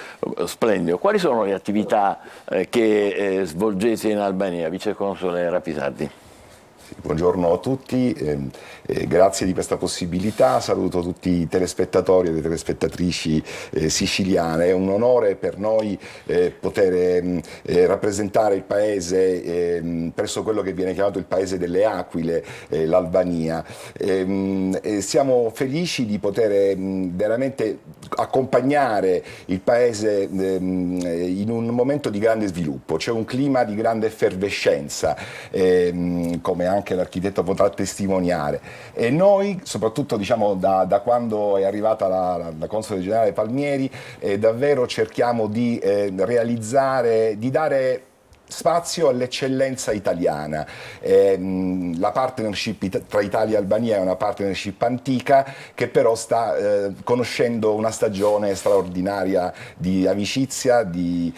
splendido. Quali sono le attività che svolgete in Albania, Vice Console Rapisardi? Buongiorno a tutti, grazie di questa possibilità, saluto tutti i telespettatori e le telespettatrici siciliane. È un onore per noi poter rappresentare il paese presso quello che viene chiamato il paese delle aquile, l'Albania. Siamo felici di poter veramente accompagnare il paese in un momento di grande sviluppo. C'è un clima di grande effervescenza, come anche l'architetto potrà testimoniare, e noi soprattutto diciamo da quando è arrivata la console generale Palmieri davvero cerchiamo di realizzare, di dare spazio all'eccellenza italiana. La partnership tra Italia e Albania è una partnership antica che però sta conoscendo una stagione straordinaria di amicizia, davvero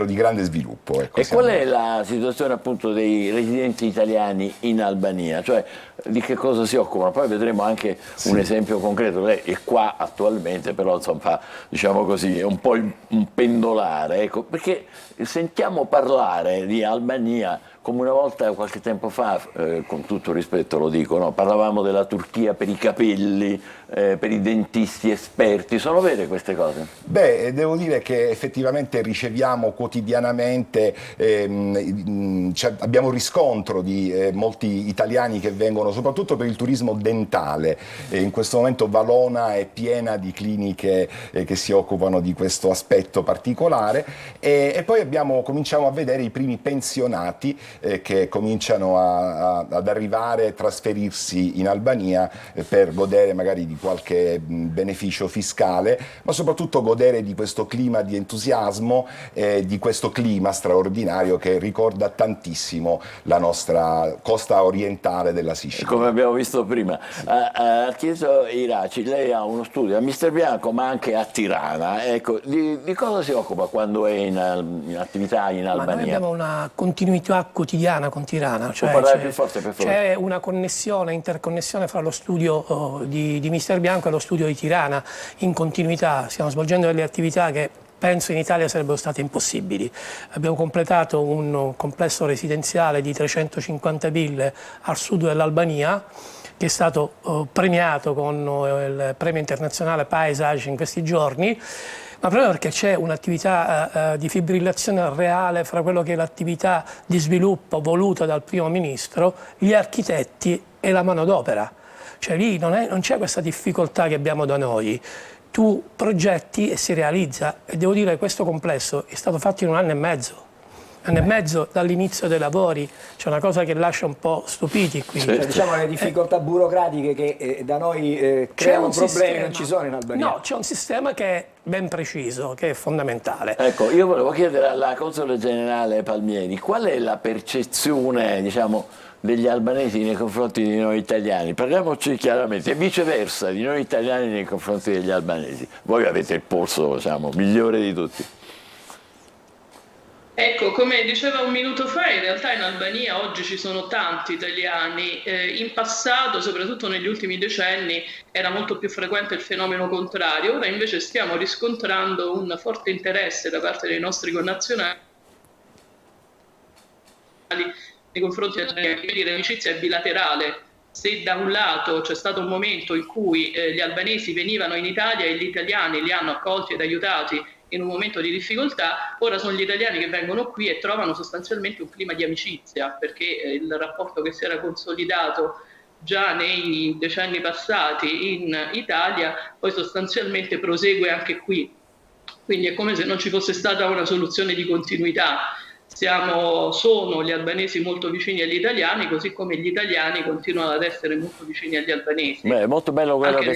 di grande sviluppo. Ecco, e qual è la situazione appunto dei residenti italiani in Albania? Cioè, di che cosa si occupano? Poi vedremo anche un esempio concreto. Lei è qua attualmente, però insomma, diciamo così, è un po' un pendolare, ecco, perché sentiamo parlare di Albania come una volta, qualche tempo fa, con tutto rispetto lo dico, no? Parlavamo della Turchia per i capelli, per i dentisti esperti. Sono vere queste cose? Beh, devo dire che effettivamente riceviamo quotidianamente, abbiamo riscontro di molti italiani che vengono soprattutto per il turismo dentale. In questo momento Valona è piena di cliniche che si occupano di questo aspetto particolare, e poi cominciamo a vedere i primi pensionati che cominciano ad arrivare, trasferirsi in Albania per godere magari di qualche beneficio fiscale, ma soprattutto godere di questo clima di entusiasmo, di questo clima straordinario che ricorda tantissimo la nostra costa orientale della Sicilia. Come abbiamo visto prima. Architetto Iraci, lei ha uno studio a Misterbianco ma anche a Tirana. Ecco, di cosa si occupa quando è in attività in Albania? Ma noi abbiamo una continuità quotidiana con Tirana, cioè più forte, per favore. C'è una connessione, interconnessione fra lo studio di Misterbianco e lo studio di Tirana in continuità. Stiamo svolgendo delle attività che penso in Italia sarebbero state impossibili. Abbiamo completato un complesso residenziale di 350 ville al sud dell'Albania, che è stato premiato con il premio internazionale Paesage in questi giorni, ma proprio perché c'è un'attività di fibrillazione reale fra quello che è l'attività di sviluppo voluta dal primo ministro, gli architetti e la manodopera. Cioè lì non c'è questa difficoltà che abbiamo da noi. Tu progetti e si realizza, e devo dire che questo complesso è stato fatto in 1 anno e mezzo. 1 anno e mezzo dall'inizio dei lavori. C'è una cosa che lascia un po' stupiti qui. Cioè, diciamo le difficoltà burocratiche che da noi creano problemi non ci sono in Albania. No, c'è un sistema che è ben preciso, che è fondamentale. Ecco, io volevo chiedere alla console generale Palmieri, qual è la percezione, diciamo, degli albanesi nei confronti di noi italiani? Parliamoci chiaramente, e viceversa, di noi italiani nei confronti degli albanesi. Voi avete il polso, diciamo, migliore di tutti. Ecco, come diceva un minuto fa, in realtà in Albania oggi ci sono tanti italiani. In passato, soprattutto negli ultimi decenni, era molto più frequente il fenomeno contrario. Ora invece stiamo riscontrando un forte interesse da parte dei nostri connazionali nei confronti l'amicizia è bilaterale. Se da un lato c'è stato un momento in cui gli albanesi venivano in Italia e gli italiani li hanno accolti ed aiutati in un momento di difficoltà, ora sono gli italiani che vengono qui e trovano sostanzialmente un clima di amicizia, perché il rapporto che si era consolidato già nei decenni passati in Italia poi sostanzialmente prosegue anche qui. Quindi è come se non ci fosse stata una soluzione di continuità. Sono gli albanesi molto vicini agli italiani, così come gli italiani continuano ad essere molto vicini agli albanesi. Beh, è molto bello quello che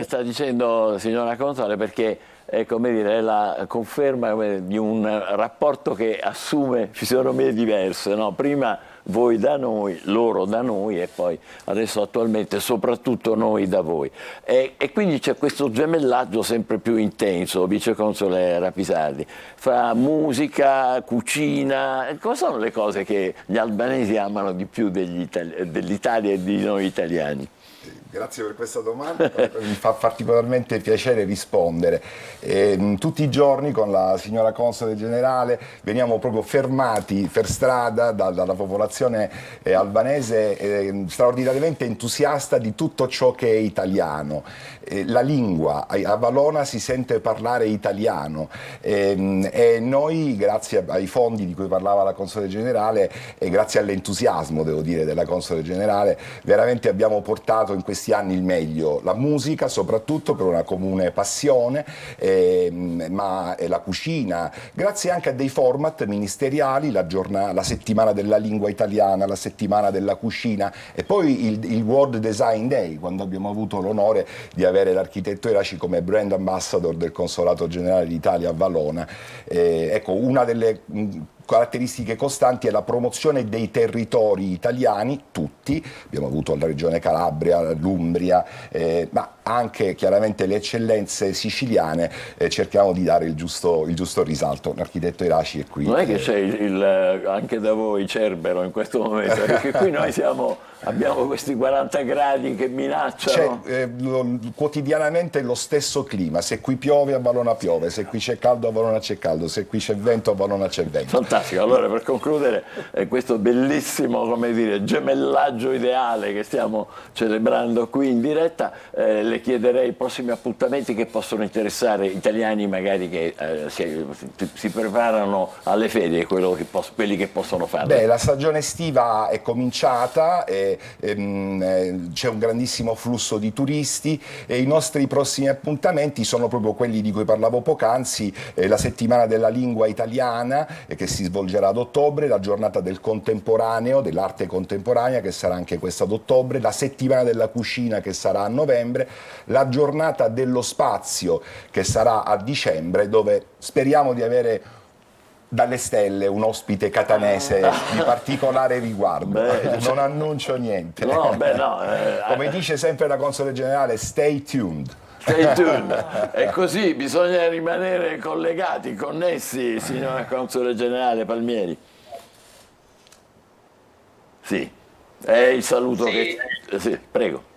sta dicendo signora Console, perché come dire, è la conferma di un rapporto che assume fisionomie diverse, no? Prima voi da noi, loro da noi e poi adesso attualmente soprattutto noi da voi. E quindi c'è questo gemellaggio sempre più intenso, viceconsole Rapisardi, fra musica, cucina. Cosa sono le cose che gli albanesi amano di più dell'Italia e di noi italiani? Grazie per questa domanda, mi fa particolarmente piacere rispondere. Tutti i giorni con la signora Console Generale veniamo proprio fermati per strada dalla popolazione albanese straordinariamente entusiasta di tutto ciò che è italiano. La lingua, a Valona si sente parlare italiano e noi, grazie ai fondi di cui parlava la Console Generale e grazie all'entusiasmo, devo dire, della Console Generale, veramente abbiamo portato in questi anni il meglio, la musica soprattutto per una comune passione, ma la cucina, grazie anche a dei format ministeriali, la settimana della lingua italiana, la settimana della cucina e poi il World Design Day, quando abbiamo avuto l'onore di avere l'architetto Iraci come brand ambassador del Consolato Generale d'Italia a Valona. Ecco, una delle caratteristiche costanti è la promozione dei territori italiani, tutti, abbiamo avuto la regione Calabria, l'Umbria, ma anche chiaramente le eccellenze siciliane, cerchiamo di dare il giusto risalto. L'architetto Iraci è qui. Non è che c'è anche da voi Cerbero in questo momento, perché qui noi abbiamo questi 40 gradi che minacciano. C'è quotidianamente lo stesso clima, se qui piove a Valona piove, se qui c'è caldo a Valona c'è caldo, se qui c'è vento a Valona c'è vento. Fantastico, allora per concludere questo bellissimo, come dire, gemellaggio ideale che stiamo celebrando qui in diretta, le chiederei i prossimi appuntamenti che possono interessare italiani magari che si preparano alle ferie, quelli che possono fare. Beh, la stagione estiva è cominciata, c'è un grandissimo flusso di turisti e i nostri prossimi appuntamenti sono proprio quelli di cui parlavo poc'anzi, la settimana della lingua italiana che si svolgerà ad ottobre, la giornata del contemporaneo, dell'arte contemporanea che sarà anche questa ad ottobre, la settimana della cucina che sarà a novembre, la giornata dello spazio che sarà a dicembre, dove speriamo di avere dalle stelle un ospite catanese di particolare riguardo. Non annuncio niente. Come dice sempre la Console Generale, stay tuned. Stay tuned. E così bisogna rimanere collegati, connessi, signora Console Generale Palmieri. Sì, è il saluto che... Sì, prego.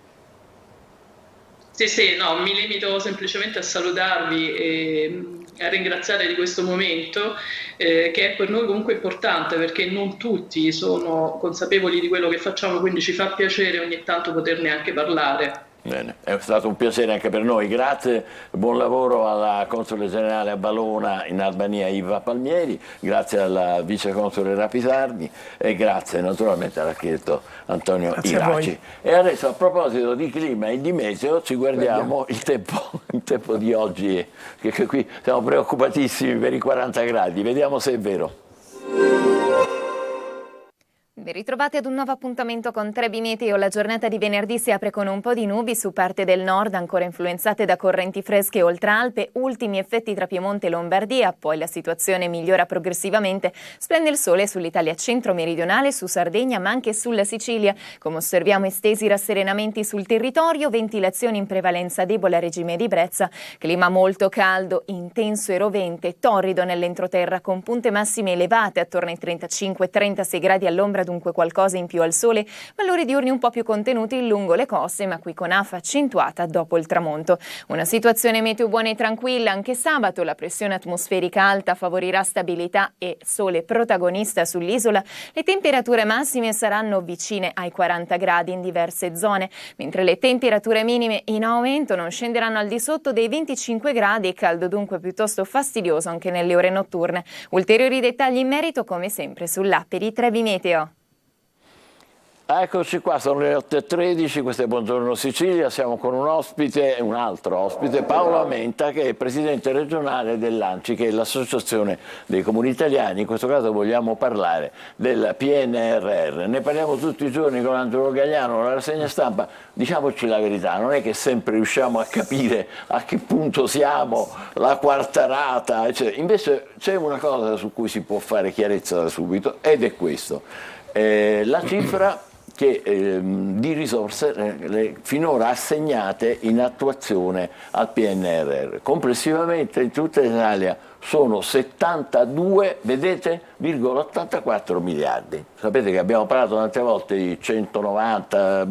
Sì, no, mi limito semplicemente a salutarvi e a ringraziare di questo momento che è per noi comunque importante perché non tutti sono consapevoli di quello che facciamo, quindi ci fa piacere ogni tanto poterne anche parlare. Bene, è stato un piacere anche per noi, grazie, buon lavoro alla Console Generale a Valona in Albania Iva Palmieri, grazie alla Viceconsole Rapisardi e grazie naturalmente all'architetto Antonio Iraci. E adesso a proposito di clima e di meteo ci guardiamo il tempo di oggi, che qui siamo preoccupatissimi per i 40 gradi, vediamo se è vero. Ben ritrovati ad un nuovo appuntamento con Trebi Meteo. La giornata di venerdì si apre con un po' di nubi su parte del nord, ancora influenzate da correnti fresche oltre Alpe, ultimi effetti tra Piemonte e Lombardia, poi la situazione migliora progressivamente, splende il sole sull'Italia centro-meridionale, su Sardegna ma anche sulla Sicilia. Come osserviamo estesi rasserenamenti sul territorio, ventilazione in prevalenza debole a regime di brezza, clima molto caldo, intenso e rovente, torrido nell'entroterra con punte massime elevate attorno ai 35-36 gradi all'ombra, dunque qualcosa in più al sole, valori diurni un po' più contenuti lungo le coste, ma qui con afa accentuata dopo il tramonto. Una situazione meteo buona e tranquilla anche sabato, la pressione atmosferica alta favorirà stabilità e sole protagonista sull'isola. Le temperature massime saranno vicine ai 40 gradi in diverse zone, mentre le temperature minime in aumento non scenderanno al di sotto dei 25 gradi, caldo dunque piuttosto fastidioso anche nelle ore notturne. Ulteriori dettagli in merito come sempre sull'app di Trebi Meteo. Eccoci qua, sono le 8:13, questo è Buongiorno Sicilia, siamo con un altro ospite, Paolo Amenta, che è presidente regionale dell'ANCI, che è l'Associazione dei Comuni Italiani. In questo caso vogliamo parlare del PNRR. Ne parliamo tutti i giorni con Angelo Gagliano, la rassegna stampa. Diciamoci la verità, non è che sempre riusciamo a capire a che punto siamo, la quarta rata, eccetera. Invece c'è una cosa su cui si può fare chiarezza da subito, ed è questo. La cifra di risorse finora assegnate in attuazione al PNRR. Complessivamente in tutta l'Italia sono 72, vedete, 0,84 miliardi. Sapete che abbiamo parlato tante volte di 190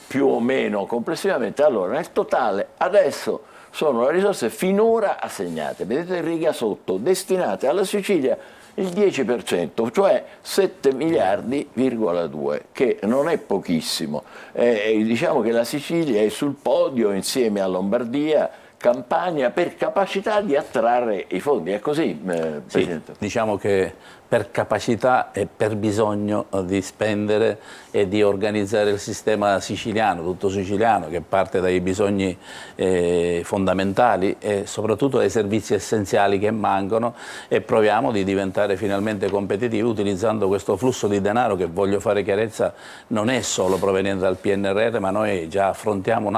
più o meno complessivamente. Allora, nel totale adesso sono le risorse finora assegnate, vedete in riga sotto, destinate alla Sicilia il 10%, cioè 7 miliardi,2, che non è pochissimo. Diciamo che la Sicilia è sul podio insieme a Lombardia, Campania, per capacità di attrarre i fondi. È così, Presidente? Sì, diciamo che per capacità e per bisogno di spendere e di organizzare il sistema siciliano, tutto siciliano, che parte dai bisogni fondamentali e soprattutto dai servizi essenziali che mancano, e proviamo di diventare finalmente competitivi utilizzando questo flusso di denaro che, voglio fare chiarezza, non è solo proveniente dal PNRR, ma noi già affrontiamo un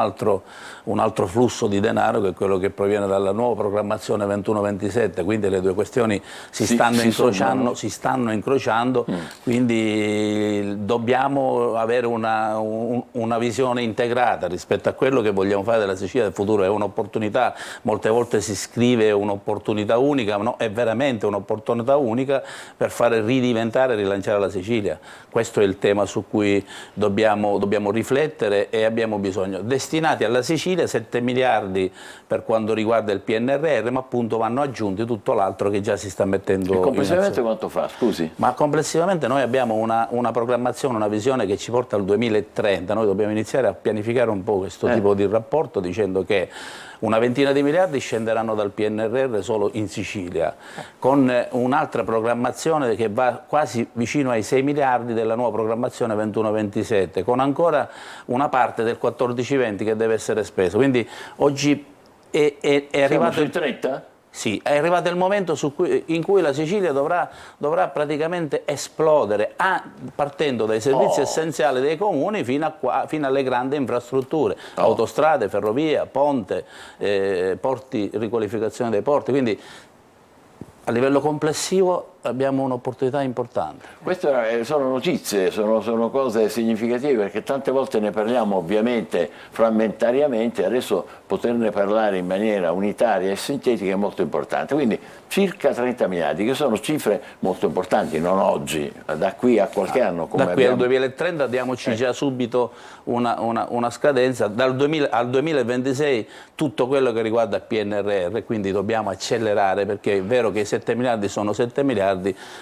altro flusso di denaro, che è quello che proviene dalla nuova programmazione 21-27, quindi le due questioni si stanno incrociando, quindi dobbiamo avere una visione integrata rispetto a quello che vogliamo fare della Sicilia del futuro. È un'opportunità, molte volte si scrive un'opportunità unica, ma no, è veramente un'opportunità unica per fare ridiventare e rilanciare la Sicilia. Questo è il tema su cui dobbiamo riflettere, e abbiamo bisogno. Destinati alla Sicilia 7 miliardi per quanto riguarda il PNRR, ma appunto vanno aggiunti tutto l'altro che già si sta mettendo. E complessivamente quanto fa, scusi? Ma complessivamente noi abbiamo una programmazione, una visione che ci porta al 2030. Noi dobbiamo iniziare a pianificare un po' questo tipo di rapporto, dicendo che una ventina di miliardi scenderanno dal PNRR solo in Sicilia, con un'altra programmazione che va quasi vicino ai 6 miliardi della nuova programmazione 21-27, con ancora una parte del 14-20 che deve essere speso. Quindi oggi è arrivato il 30? Sì, è arrivato il momento in cui la Sicilia dovrà praticamente esplodere, partendo dai servizi essenziali dei comuni fino alle grandi infrastrutture, autostrade, ferrovia, ponte, porti, riqualificazione dei porti. Quindi a livello complessivo abbiamo un'opportunità importante. Queste sono notizie, sono cose significative, perché tante volte ne parliamo ovviamente frammentariamente, adesso poterne parlare in maniera unitaria e sintetica è molto importante. Quindi circa 30 miliardi, che sono cifre molto importanti, non oggi, da qui a qualche anno. Come da qui al 2030 diamoci già subito una scadenza, al 2026 tutto quello che riguarda il PNRR, quindi dobbiamo accelerare, perché è vero che i 7 miliardi sono 7 miliardi,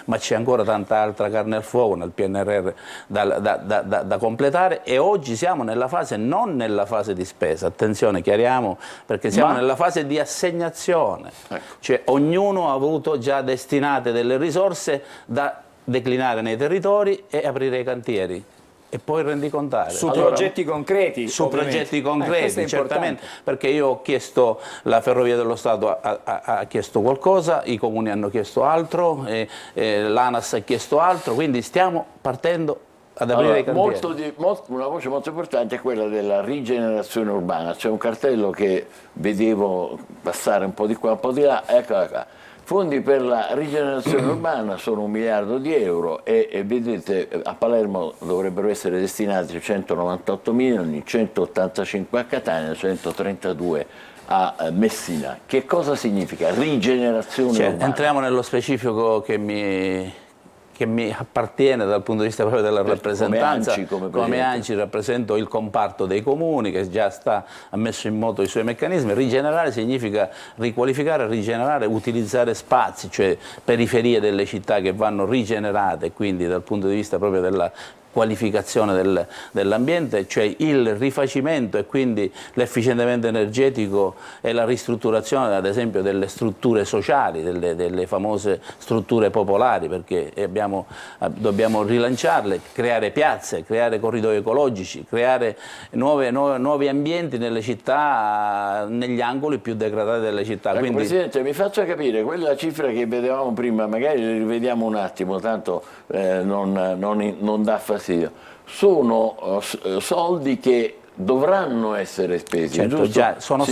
ma c'è ancora tanta altra carne al fuoco nel PNRR da completare, e oggi siamo nella fase, non nella fase di spesa, attenzione, chiariamo, perché siamo nella fase di assegnazione, cioè ognuno ha avuto già destinate delle risorse da declinare nei territori e aprire i cantieri. E poi rendicontare. Su progetti concreti. Su progetti concreti, certamente, perché io ho chiesto, la Ferrovia dello Stato ha chiesto qualcosa, i comuni hanno chiesto altro, l'ANAS ha chiesto altro, quindi stiamo partendo ad aprire i cantieri. Una voce molto importante è quella della rigenerazione urbana. C'è un cartello che vedevo passare un po' di qua, un po' di là, eccola qua. Fondi per la rigenerazione urbana sono 1 miliardo di euro e vedete a Palermo dovrebbero essere destinati 198 milioni, 185 a Catania, 132 a Messina. Che cosa significa rigenerazione urbana? Entriamo nello specifico che mi appartiene dal punto di vista proprio della rappresentanza. Come ANCI rappresento il comparto dei comuni che già ha messo in moto i suoi meccanismi. Rigenerare significa riqualificare, rigenerare, utilizzare spazi, cioè periferie delle città che vanno rigenerate, quindi dal punto di vista proprio della qualificazione dell'ambiente, cioè il rifacimento e quindi l'efficientamento energetico e la ristrutturazione ad esempio delle strutture sociali, delle famose strutture popolari, perché dobbiamo rilanciarle, creare piazze, creare corridoi ecologici, creare nuovi ambienti nelle città, negli angoli più degradati delle città. Ecco, Quindi... Presidente, mi faccia capire, quella cifra che vedevamo prima, magari la rivediamo un attimo, tanto non dà fastidio, sono soldi che dovranno essere spesi, certo, giusto? già sono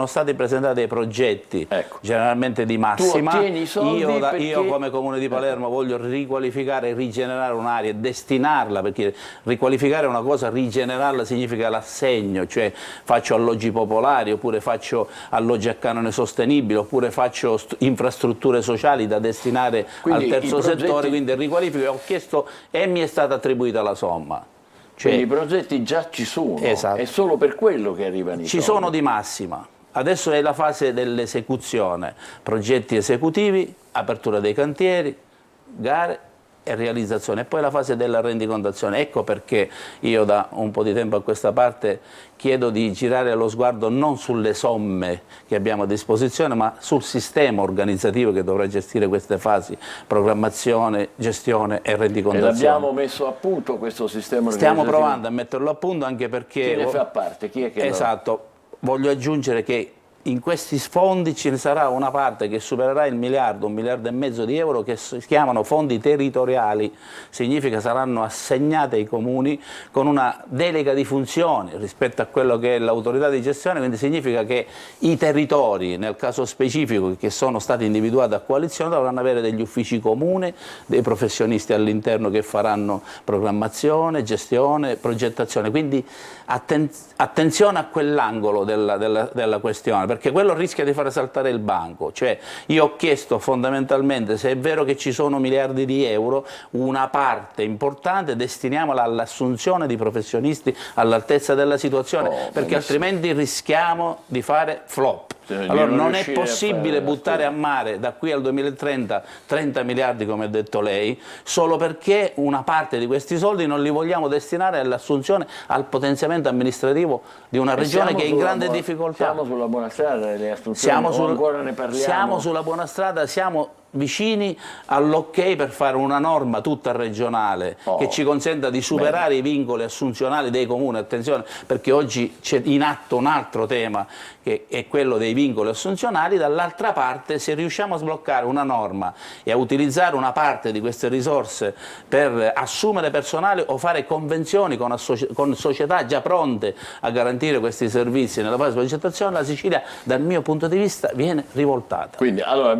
stati presentati dei progetti, generalmente di massima. Tu ottieni i soldi io come Comune di Palermo voglio riqualificare e rigenerare un'area e destinarla, perché riqualificare una cosa, rigenerarla significa l'assegno, cioè faccio alloggi popolari, oppure faccio alloggi a canone sostenibile, oppure faccio infrastrutture sociali da destinare al terzo settore, quindi riqualifico, e ho chiesto e mi è stata attribuita la somma. Quindi i progetti già ci sono, esatto. È solo per quello che arrivano i soldi. Ci sono di massima, adesso è la fase dell'esecuzione, progetti esecutivi, apertura dei cantieri, gare e realizzazione, e poi la fase della rendicontazione. Ecco perché io da un po' di tempo a questa parte chiedo di girare lo sguardo non sulle somme che abbiamo a disposizione, ma sul sistema organizzativo che dovrà gestire queste fasi, programmazione, gestione e rendicontazione. E l'abbiamo messo a punto questo sistema organizzativo? Stiamo provando a metterlo a punto, anche perché... Chi ne fa parte? Chi è che esatto, voglio aggiungere che in questi fondi ce ne sarà una parte che supererà il miliardo, 1,5 miliardi di euro, che si chiamano fondi territoriali, significa saranno assegnate ai comuni con una delega di funzioni rispetto a quello che è l'autorità di gestione, quindi significa che i territori, nel caso specifico che sono stati individuati a coalizione, dovranno avere degli uffici comuni, dei professionisti all'interno che faranno programmazione, gestione, progettazione, quindi attenzione a quell'angolo della questione, perché quello rischia di fare saltare il banco. Cioè, io ho chiesto fondamentalmente, se è vero che ci sono miliardi di euro, una parte importante destiniamola all'assunzione di professionisti all'altezza della situazione, perché altrimenti rischiamo di fare flop. Allora non è possibile buttare a mare da qui al 2030 30 miliardi come ha detto lei, solo perché una parte di questi soldi non li vogliamo destinare all'assunzione, al potenziamento amministrativo di una regione che è in grande difficoltà. Siamo sulla buona strada delle assunzioni, ancora ne parliamo? Siamo sulla buona strada, siamo vicini all'ok per fare una norma tutta regionale che ci consenta di superare i vincoli assunzionali dei comuni. Attenzione, perché oggi c'è in atto un altro tema che è quello dei vincoli assunzionali. Dall'altra parte, se riusciamo a sbloccare una norma e a utilizzare una parte di queste risorse per assumere personale o fare convenzioni con società già pronte a garantire questi servizi nella fase di progettazione, la Sicilia dal mio punto di vista viene rivoltata. Quindi, allora,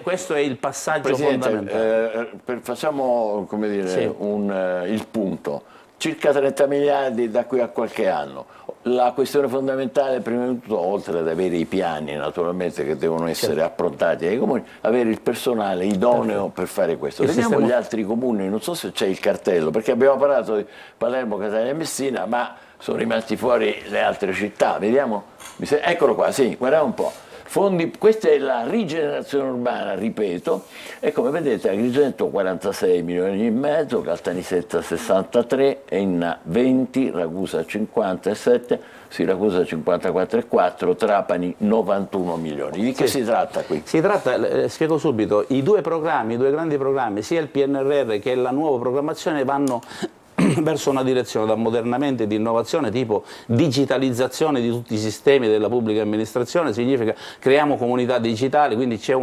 questo è il passaggio fondamentale. Facciamo, come dire, il punto. Circa 30 miliardi da qui a qualche anno. La questione fondamentale, prima di tutto, oltre ad avere i piani naturalmente che devono essere approntati ai comuni, avere il personale idoneo per fare questo. Vediamo gli altri comuni, non so se c'è il cartello, perché abbiamo parlato di Palermo, Catania e Messina, ma sono rimasti fuori le altre città. Vediamo, eccolo qua, sì, guardiamo un po'. Fondi, questa è la rigenerazione urbana, ripeto, e come vedete Agrigento 46 milioni e mezzo, Caltanissetta 63, Enna 20, Ragusa 57, Siracusa 54,4, Trapani 91 milioni. Di che si tratta qui? Si tratta, spiego subito, i due grandi programmi, sia il PNRR che la nuova programmazione vanno verso una direzione d'ammodernamento e di innovazione, tipo digitalizzazione di tutti i sistemi della pubblica amministrazione, significa creiamo comunità digitali, quindi c'è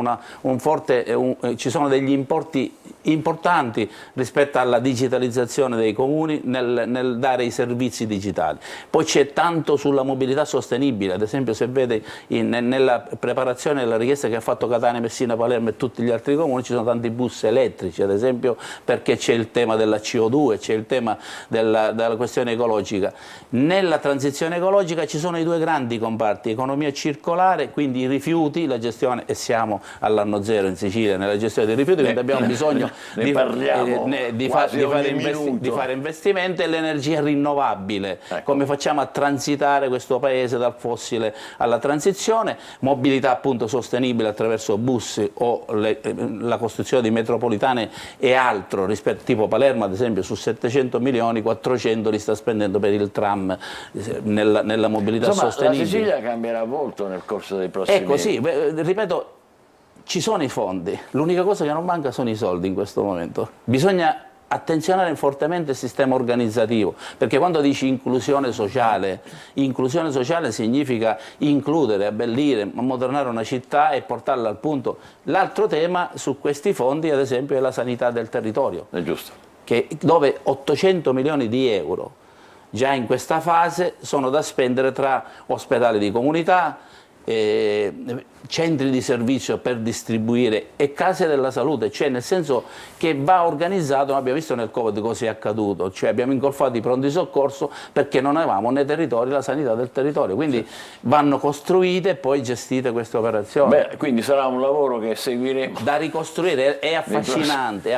ci sono degli importi importanti rispetto alla digitalizzazione dei comuni nel dare i servizi digitali. Poi c'è tanto sulla mobilità sostenibile, ad esempio se vede nella preparazione della richiesta che ha fatto Catania, Messina, Palermo e tutti gli altri comuni, ci sono tanti bus elettrici, ad esempio, perché c'è il tema della CO2, c'è il tema della questione ecologica. Nella transizione ecologica ci sono i due grandi comparti, economia circolare, quindi i rifiuti, la gestione, e siamo all'anno zero in Sicilia nella gestione dei rifiuti, quindi abbiamo bisogno di fare investimenti, e l'energia rinnovabile, come facciamo a transitare questo paese dal fossile alla transizione, mobilità appunto sostenibile attraverso bus o la costruzione di metropolitane e altro, rispetto tipo Palermo ad esempio su 700 milioni milioni, 400 li sta spendendo per il tram nella mobilità Insomma, sostenibile. la Sicilia cambierà molto nel corso dei prossimi Ecco, sì, ripeto, ci sono i fondi, l'unica cosa che non manca sono i soldi in questo momento. Bisogna attenzionare fortemente il sistema organizzativo, perché quando dici inclusione sociale significa includere, abbellire, ammodernare una città e portarla al punto. L'altro tema su questi fondi, ad esempio, è la sanità del territorio. È giusto. Dove 800 milioni di euro già in questa fase sono da spendere tra ospedali di comunità, centri di servizio per distribuire e case della salute, cioè nel senso che va organizzato. Abbiamo visto nel Covid cosa è accaduto, cioè abbiamo ingolfato i pronti soccorso perché non avevamo nei territori la sanità del territorio, quindi vanno costruite e poi gestite queste operazioni. Beh, quindi sarà un lavoro che seguiremo. Da ricostruire, è affascinante,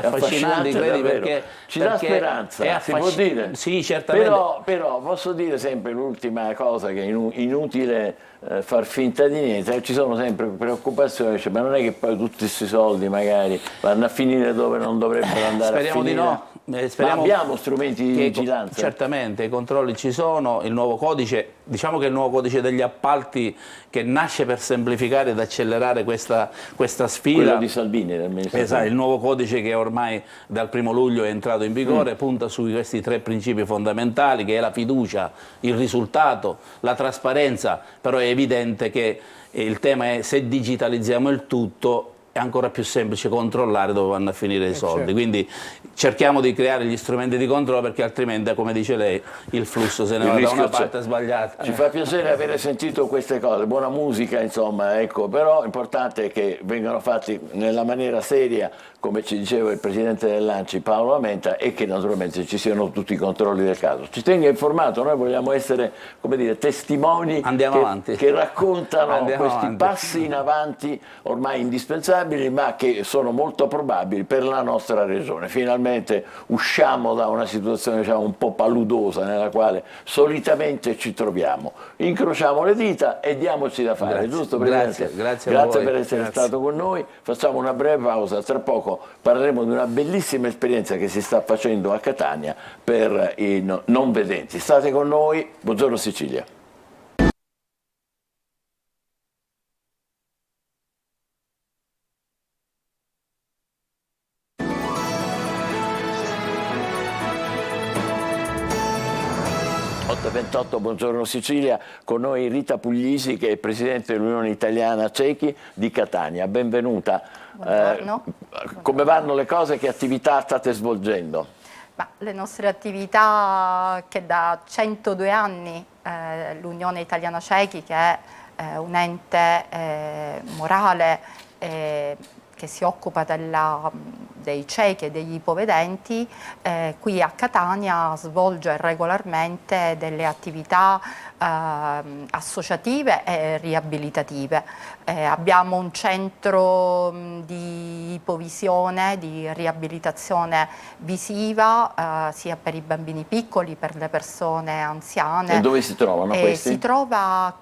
credi, perché ci dà speranza, si può dire? Sì, certamente. Però posso dire sempre l'ultima cosa, che è inutile far finta di niente, ci sono sempre preoccupazioni, cioè, ma non è che poi tutti questi soldi magari vanno a finire dove non dovrebbero andare a finire. Speriamo di no. Ma abbiamo strumenti di vigilanza? Certamente, i controlli ci sono, il nuovo codice, diciamo che il nuovo codice degli appalti, che nasce per semplificare ed accelerare questa sfida. Quello di Salvini, del Ministero. Esatto, il nuovo codice che ormai dal 1° luglio è entrato in vigore, punta su questi 3 principi fondamentali, che è la fiducia, il risultato, la trasparenza, però è evidente che il tema è: se digitalizziamo il tutto è ancora più semplice controllare dove vanno a finire i soldi, certo. Quindi cerchiamo di creare gli strumenti di controllo, perché altrimenti, come dice lei, il flusso se ne va da una parte sbagliata. Ci fa piacere avere sentito queste cose, buona musica insomma, ecco, però l'importante è che vengano fatti nella maniera seria, come ci diceva il presidente dell'ANCI Paolo Amenta, e che naturalmente ci siano tutti i controlli del caso. Ci tenga informato, noi vogliamo essere, come dire, testimoni che raccontano questi passi in avanti ormai indispensabili, ma che sono molto probabili per la nostra regione. Finalmente usciamo da una situazione, diciamo, un po' paludosa nella quale solitamente ci troviamo. Incrociamo le dita e diamoci da fare, Grazie. giusto Presidente? Grazie per essere stato con noi. Facciamo una breve pausa, tra poco parleremo di una bellissima esperienza che si sta facendo a Catania per i non vedenti. State con noi, buongiorno Sicilia. Buongiorno Sicilia, con noi Rita Puglisi, che è Presidente dell'Unione Italiana Ciechi di Catania. Benvenuta. Come vanno le cose? Che attività state svolgendo? Le nostre attività, che da 102 anni l'Unione Italiana Ciechi, che è un ente morale che si occupa dei ciechi e degli ipovedenti, qui a Catania svolge regolarmente delle attività associative e riabilitative. Abbiamo un centro di ipovisione, di riabilitazione visiva, sia per i bambini piccoli, per le persone anziane. E dove si trovano questi? Si trova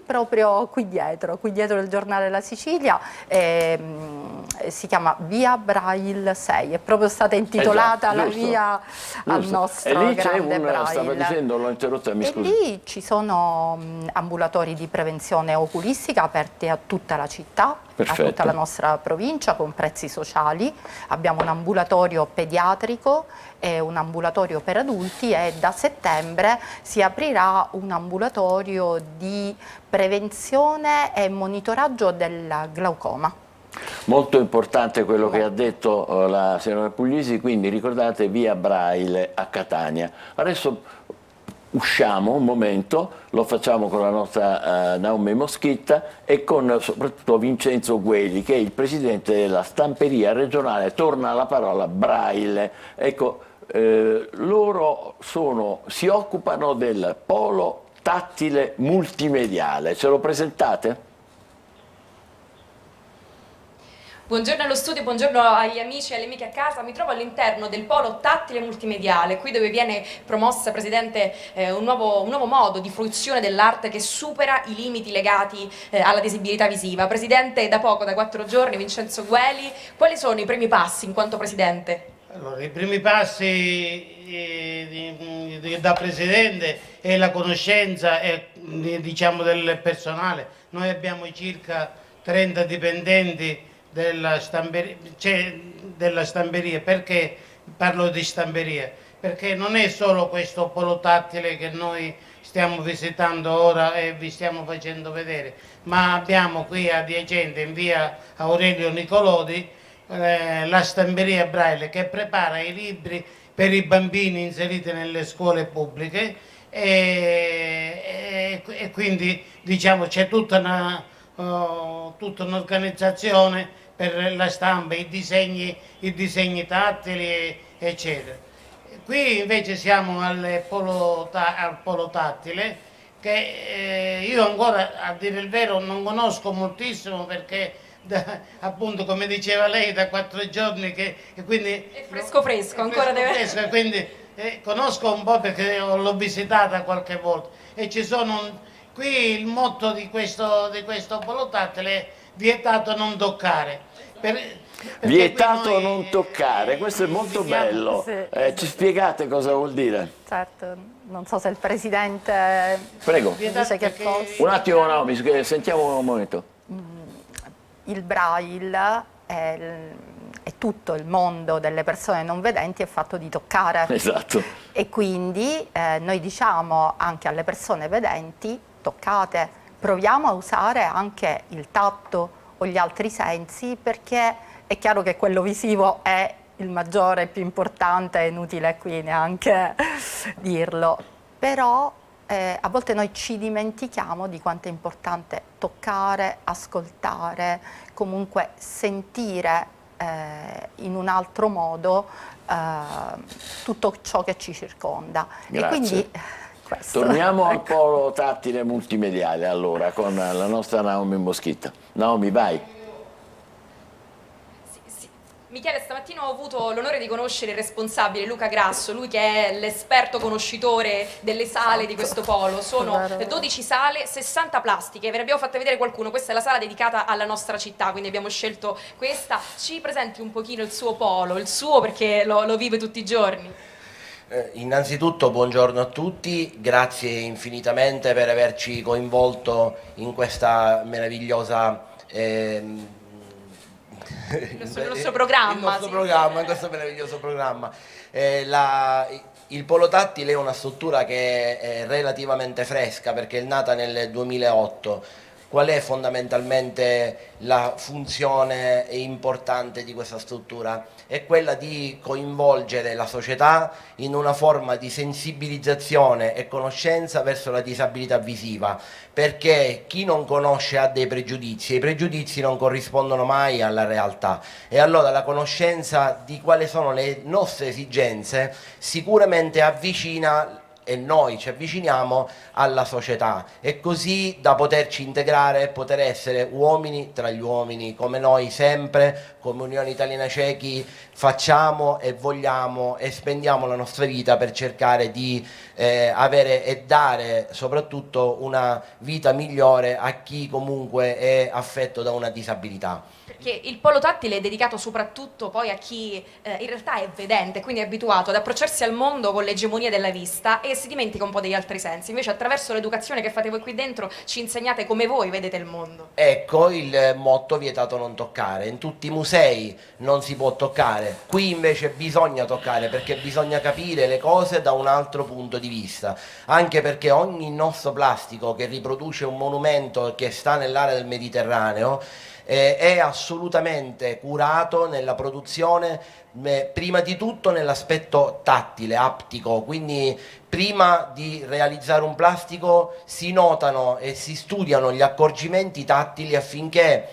proprio qui dietro il giornale della Sicilia, si chiama Via Braille 6, è proprio stata intitolata la via al nostro grande Braille. Stava dicendo, l'ho interrotta, mi scusi. E lì ci sono ambulatori di prevenzione oculistica aperti a tutta la città, Perfetto. a tutta la nostra provincia, con prezzi sociali. Abbiamo un ambulatorio pediatrico e un ambulatorio per adulti, e da settembre si aprirà un ambulatorio di prevenzione e monitoraggio del glaucoma. Molto importante quello che ha detto la signora Puglisi, quindi ricordate Via Braille a Catania. Adesso usciamo un momento, lo facciamo con la nostra Naomi Moschitta e con soprattutto Vincenzo Gueli, che è il presidente della stamperia regionale. Torna la parola Braille. Ecco, loro si occupano del polo tattile multimediale. Ce lo presentate? Buongiorno allo studio, buongiorno agli amici e alle amiche a casa. Mi trovo all'interno del polo tattile multimediale, qui dove viene promossa, Presidente, un nuovo modo di fruizione dell'arte che supera i limiti legati alla disabilità visiva. Presidente, da poco, da 4 giorni, Vincenzo Gueli, quali sono i primi passi in quanto Presidente? Allora, i primi passi da presidente è la conoscenza diciamo, del personale. Noi abbiamo circa 30 dipendenti della stamperia. Perché parlo di stamperia? Perché non è solo questo polo tattile che noi stiamo visitando ora e vi stiamo facendo vedere, ma abbiamo qui adiacente in via Aurelio Nicolodi la stamperia Braille che prepara i libri per i bambini inseriti nelle scuole pubbliche e quindi diciamo c'è tutta un'organizzazione per la stampa, i disegni tattili eccetera. Qui invece siamo al polo tattile che io ancora a dire il vero non conosco moltissimo perché appunto come diceva lei da 4 giorni che quindi è fresco ancora deve essere, quindi conosco un po' perché l'ho visitata qualche volta e ci sono qui il motto di questo polo tattile è vietato non toccare. Vietato non toccare, questo è molto bello. Ci spiegate cosa vuol dire? Certo, non so se il Presidente Prego. dice che posso. Un attimo Naomi, sentiamo un momento. Il Braille è tutto il mondo delle persone non vedenti è fatto di toccare. Esatto. E quindi noi diciamo anche alle persone vedenti, toccate, proviamo a usare anche il tatto o gli altri sensi perché è chiaro che quello visivo è il maggiore, il più importante, è inutile qui neanche dirlo, però a volte noi ci dimentichiamo di quanto è importante toccare, ascoltare, comunque sentire in un altro modo tutto ciò che ci circonda. Grazie. E quindi questo. Torniamo al polo tattile multimediale allora con la nostra Naomi Moschitta. Naomi, vai. Michele, stamattina ho avuto l'onore di conoscere il responsabile Luca Grasso, lui che è l'esperto conoscitore delle sale di questo polo. Sono 12 sale, 60 plastiche, ve ne abbiamo fatte vedere qualcuno, questa è la sala dedicata alla nostra città, quindi abbiamo scelto questa. Ci presenti un pochino il suo polo, il suo perché lo vive tutti i giorni. Innanzitutto buongiorno a tutti, grazie infinitamente per averci coinvolto in questa meravigliosa il nostro programma. In questo meraviglioso programma. Il polo tattile è una struttura che è relativamente fresca perché è nata nel 2008. Qual è fondamentalmente la funzione importante di questa struttura? È quella di coinvolgere la società in una forma di sensibilizzazione e conoscenza verso la disabilità visiva, perché chi non conosce ha dei pregiudizi e i pregiudizi non corrispondono mai alla realtà, e allora la conoscenza di quali sono le nostre esigenze sicuramente avvicina e noi ci avviciniamo alla società, e così da poterci integrare e poter essere uomini tra gli uomini, come noi sempre come Unione Italiana Ciechi facciamo e vogliamo e spendiamo la nostra vita per cercare di avere e dare soprattutto una vita migliore a chi comunque è affetto da una disabilità. Perché il polo tattile è dedicato soprattutto poi a chi in realtà è vedente, quindi è abituato ad approcciarsi al mondo con l'egemonia della vista e si dimentica un po' degli altri sensi. Invece attraverso l'educazione che fate voi qui dentro ci insegnate come voi vedete il mondo. Ecco il motto vietato non toccare. In tutti i musei non si può toccare, qui invece bisogna toccare perché bisogna capire le cose da un altro punto di vista, anche perché ogni nostro plastico che riproduce un monumento che sta nell'area del Mediterraneo è assolutamente curato nella produzione, prima di tutto nell'aspetto tattile, aptico, quindi prima di realizzare un plastico si notano e si studiano gli accorgimenti tattili affinché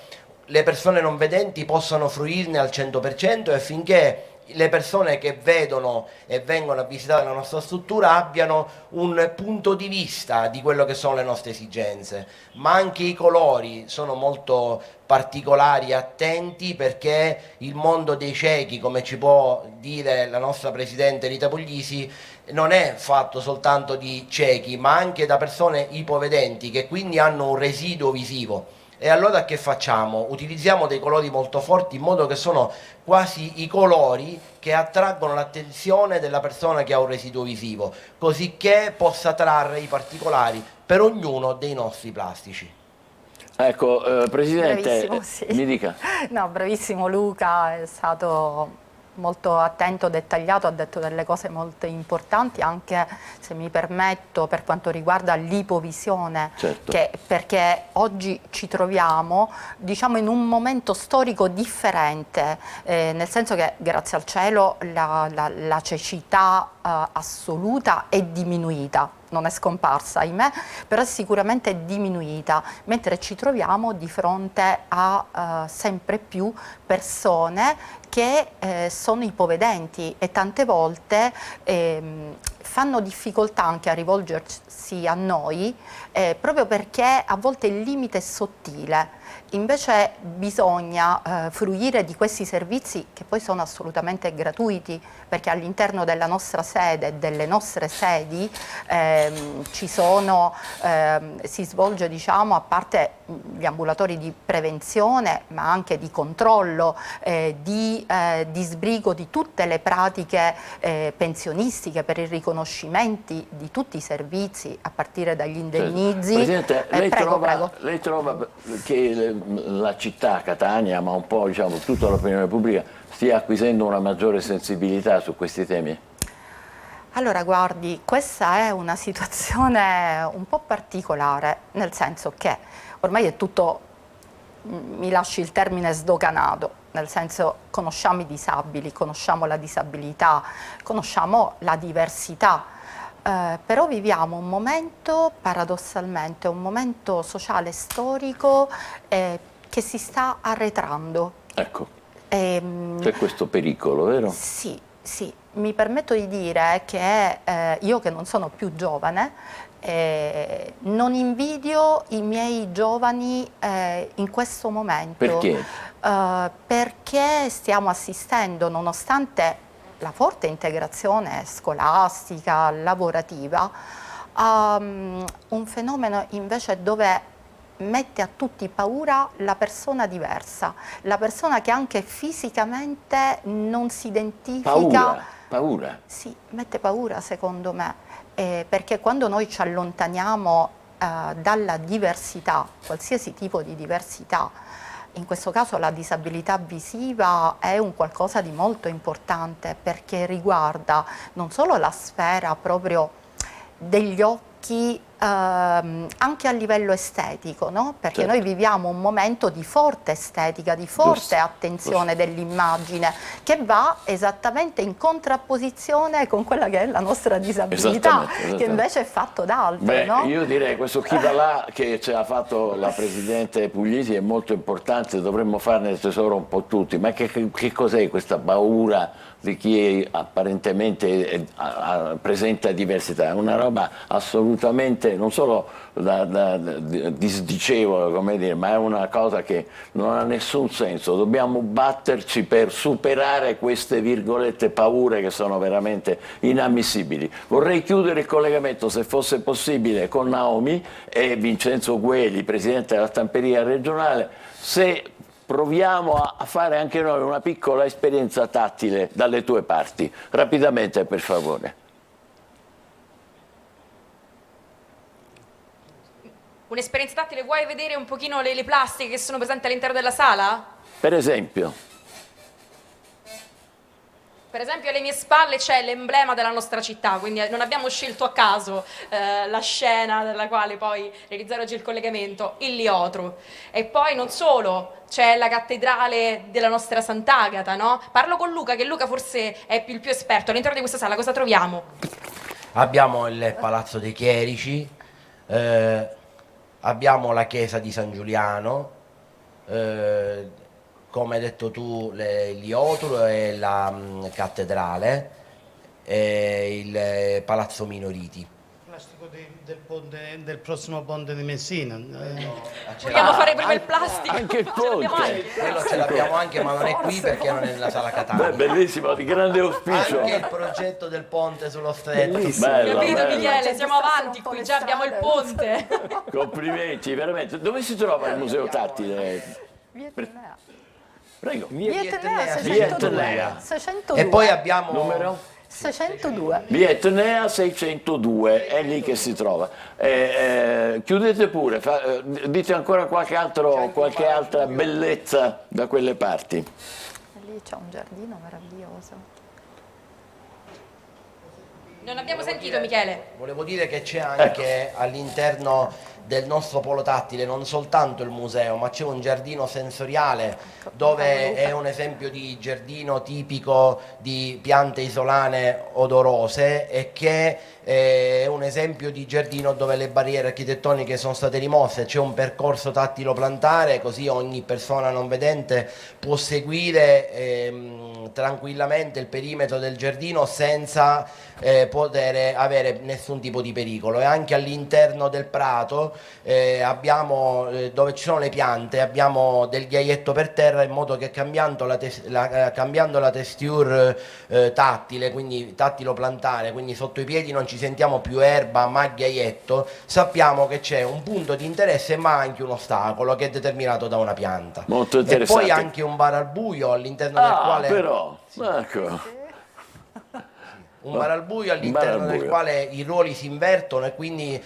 le persone non vedenti possano fruirne al 100% e affinché le persone che vedono e vengono a visitare la nostra struttura abbiano un punto di vista di quello che sono le nostre esigenze, ma anche i colori sono molto particolari, attenti, perché il mondo dei ciechi, come ci può dire la nostra presidente Rita Puglisi, non è fatto soltanto di ciechi ma anche da persone ipovedenti che quindi hanno un residuo visivo. E allora che facciamo? Utilizziamo dei colori molto forti in modo che sono quasi i colori che attraggono l'attenzione della persona che ha un residuo visivo, così che possa trarre i particolari per ognuno dei nostri plastici. Ecco, Presidente, Bravissimo, sì. mi dica. No, bravissimo Luca, è stato molto attento, dettagliato, ha detto delle cose molto importanti, anche se mi permetto per quanto riguarda l'ipovisione, Certo. perché oggi ci troviamo, diciamo, in un momento storico differente, nel senso che grazie al cielo la cecità assoluta è diminuita. Non è scomparsa, ahimè, però sicuramente è diminuita, mentre ci troviamo di fronte a sempre più persone che sono ipovedenti e tante volte fanno difficoltà anche a rivolgersi a noi proprio perché a volte il limite è sottile. Invece bisogna fruire di questi servizi che poi sono assolutamente gratuiti, perché all'interno della nostra sede, delle nostre sedi, si svolge, diciamo, a parte gli ambulatori di prevenzione, ma anche di controllo, di sbrigo di tutte le pratiche pensionistiche per i riconoscimenti di tutti i servizi, a partire dagli indennizi. Presidente, lei, prego. lei trova che la città, Catania, ma un po', diciamo, tutta l'opinione pubblica stia acquisendo una maggiore sensibilità su questi temi? Allora, guardi, questa è una situazione un po' particolare, nel senso che ormai è tutto, mi lasci il termine, sdoganato, nel senso conosciamo i disabili, conosciamo la disabilità, conosciamo la diversità, però viviamo un momento, paradossalmente, un momento sociale storico che si sta arretrando. Ecco, c'è questo pericolo, vero? Sì, sì. Mi permetto di dire che io, che non sono più giovane, non invidio i miei giovani in questo momento. Perché? Perché stiamo assistendo, nonostante la forte integrazione scolastica, lavorativa, a un fenomeno invece dove mette a tutti paura la persona diversa, la persona che anche fisicamente non si identifica. Paura? Sì, mette paura secondo me, perché quando noi ci allontaniamo dalla diversità, qualsiasi tipo di diversità, in questo caso la disabilità visiva è un qualcosa di molto importante, perché riguarda non solo la sfera proprio degli occhi, anche a livello estetico, no? Perché certo. Noi viviamo un momento di forte estetica, di forte attenzione dell'immagine, che va esattamente in contrapposizione con quella che è la nostra disabilità, che invece è fatto da altro. Beh, no? io direi questo chi va là che ce l'ha fatto la Presidente Puglisi è molto importante, dovremmo farne tesoro un po' tutti, ma che cos'è questa paura di chi apparentemente presenta diversità? È una roba assolutamente non solo disdicevole, come dire, ma è una cosa che non ha nessun senso. Dobbiamo batterci per superare queste virgolette paure che sono veramente inammissibili. Vorrei chiudere il collegamento, se fosse possibile, con Naomi e Vincenzo Gueli, Presidente della Stamperia regionale, se proviamo a fare anche noi una piccola esperienza tattile dalle tue parti. Rapidamente, per favore. Un'esperienza tattile, vuoi vedere un pochino le plastiche che sono presenti all'interno della sala? Per esempio? Per esempio alle mie spalle c'è l'emblema della nostra città, quindi non abbiamo scelto a caso la scena della quale poi realizzare oggi il collegamento, il Liotro. E poi non solo, c'è la cattedrale della nostra Sant'Agata, no? Parlo con Luca, che Luca forse è il più esperto. All'interno di questa sala cosa troviamo? Abbiamo il Palazzo dei Chierici, abbiamo la chiesa di San Giuliano, come hai detto tu, l'Ioturo e la cattedrale e il Palazzo Minoriti. plastico del prossimo ponte di Messina. Vogliamo fare prima il plastico. Anche il ponte. Quello ce l'abbiamo anche, ma non è qui perché non è nella sala Catania. Beh, bellissimo, di grande auspicio. Anche il progetto del ponte sullo stretto. Bello, Capito, bello. Michele? Siamo avanti qui, già abbiamo il ponte. Complimenti, veramente. Dove si trova il museo tattile? Prego. Via Etnea, Via Etnea. 602. E poi abbiamo numero? 602. Via Etnea 602, è lì che si trova. Chiudete pure, dite ancora qualche altra bellezza da quelle parti. Lì c'è un giardino meraviglioso. Non abbiamo sentito, Michele. Volevo dire che c'è anche all'interno del nostro polo tattile non soltanto il museo, ma c'è un giardino sensoriale dove è un esempio di giardino tipico di piante isolane odorose e che è un esempio di giardino dove le barriere architettoniche sono state rimosse. C'è un percorso tattilo plantare, così ogni persona non vedente può seguire tranquillamente il perimetro del giardino senza poter avere nessun tipo di pericolo. E anche all'interno del prato abbiamo, dove ci sono le piante, abbiamo del ghiaietto per terra, in modo che cambiando la texture tattile, quindi tattilo plantare, quindi sotto i piedi non ci sentiamo più erba ma ghiaietto, sappiamo che c'è un punto di interesse ma anche un ostacolo che è determinato da una pianta. Molto e interessante. poi anche un bar al buio all'interno del quale però, ecco. un bar al buio all'interno del quale i ruoli si invertono, e quindi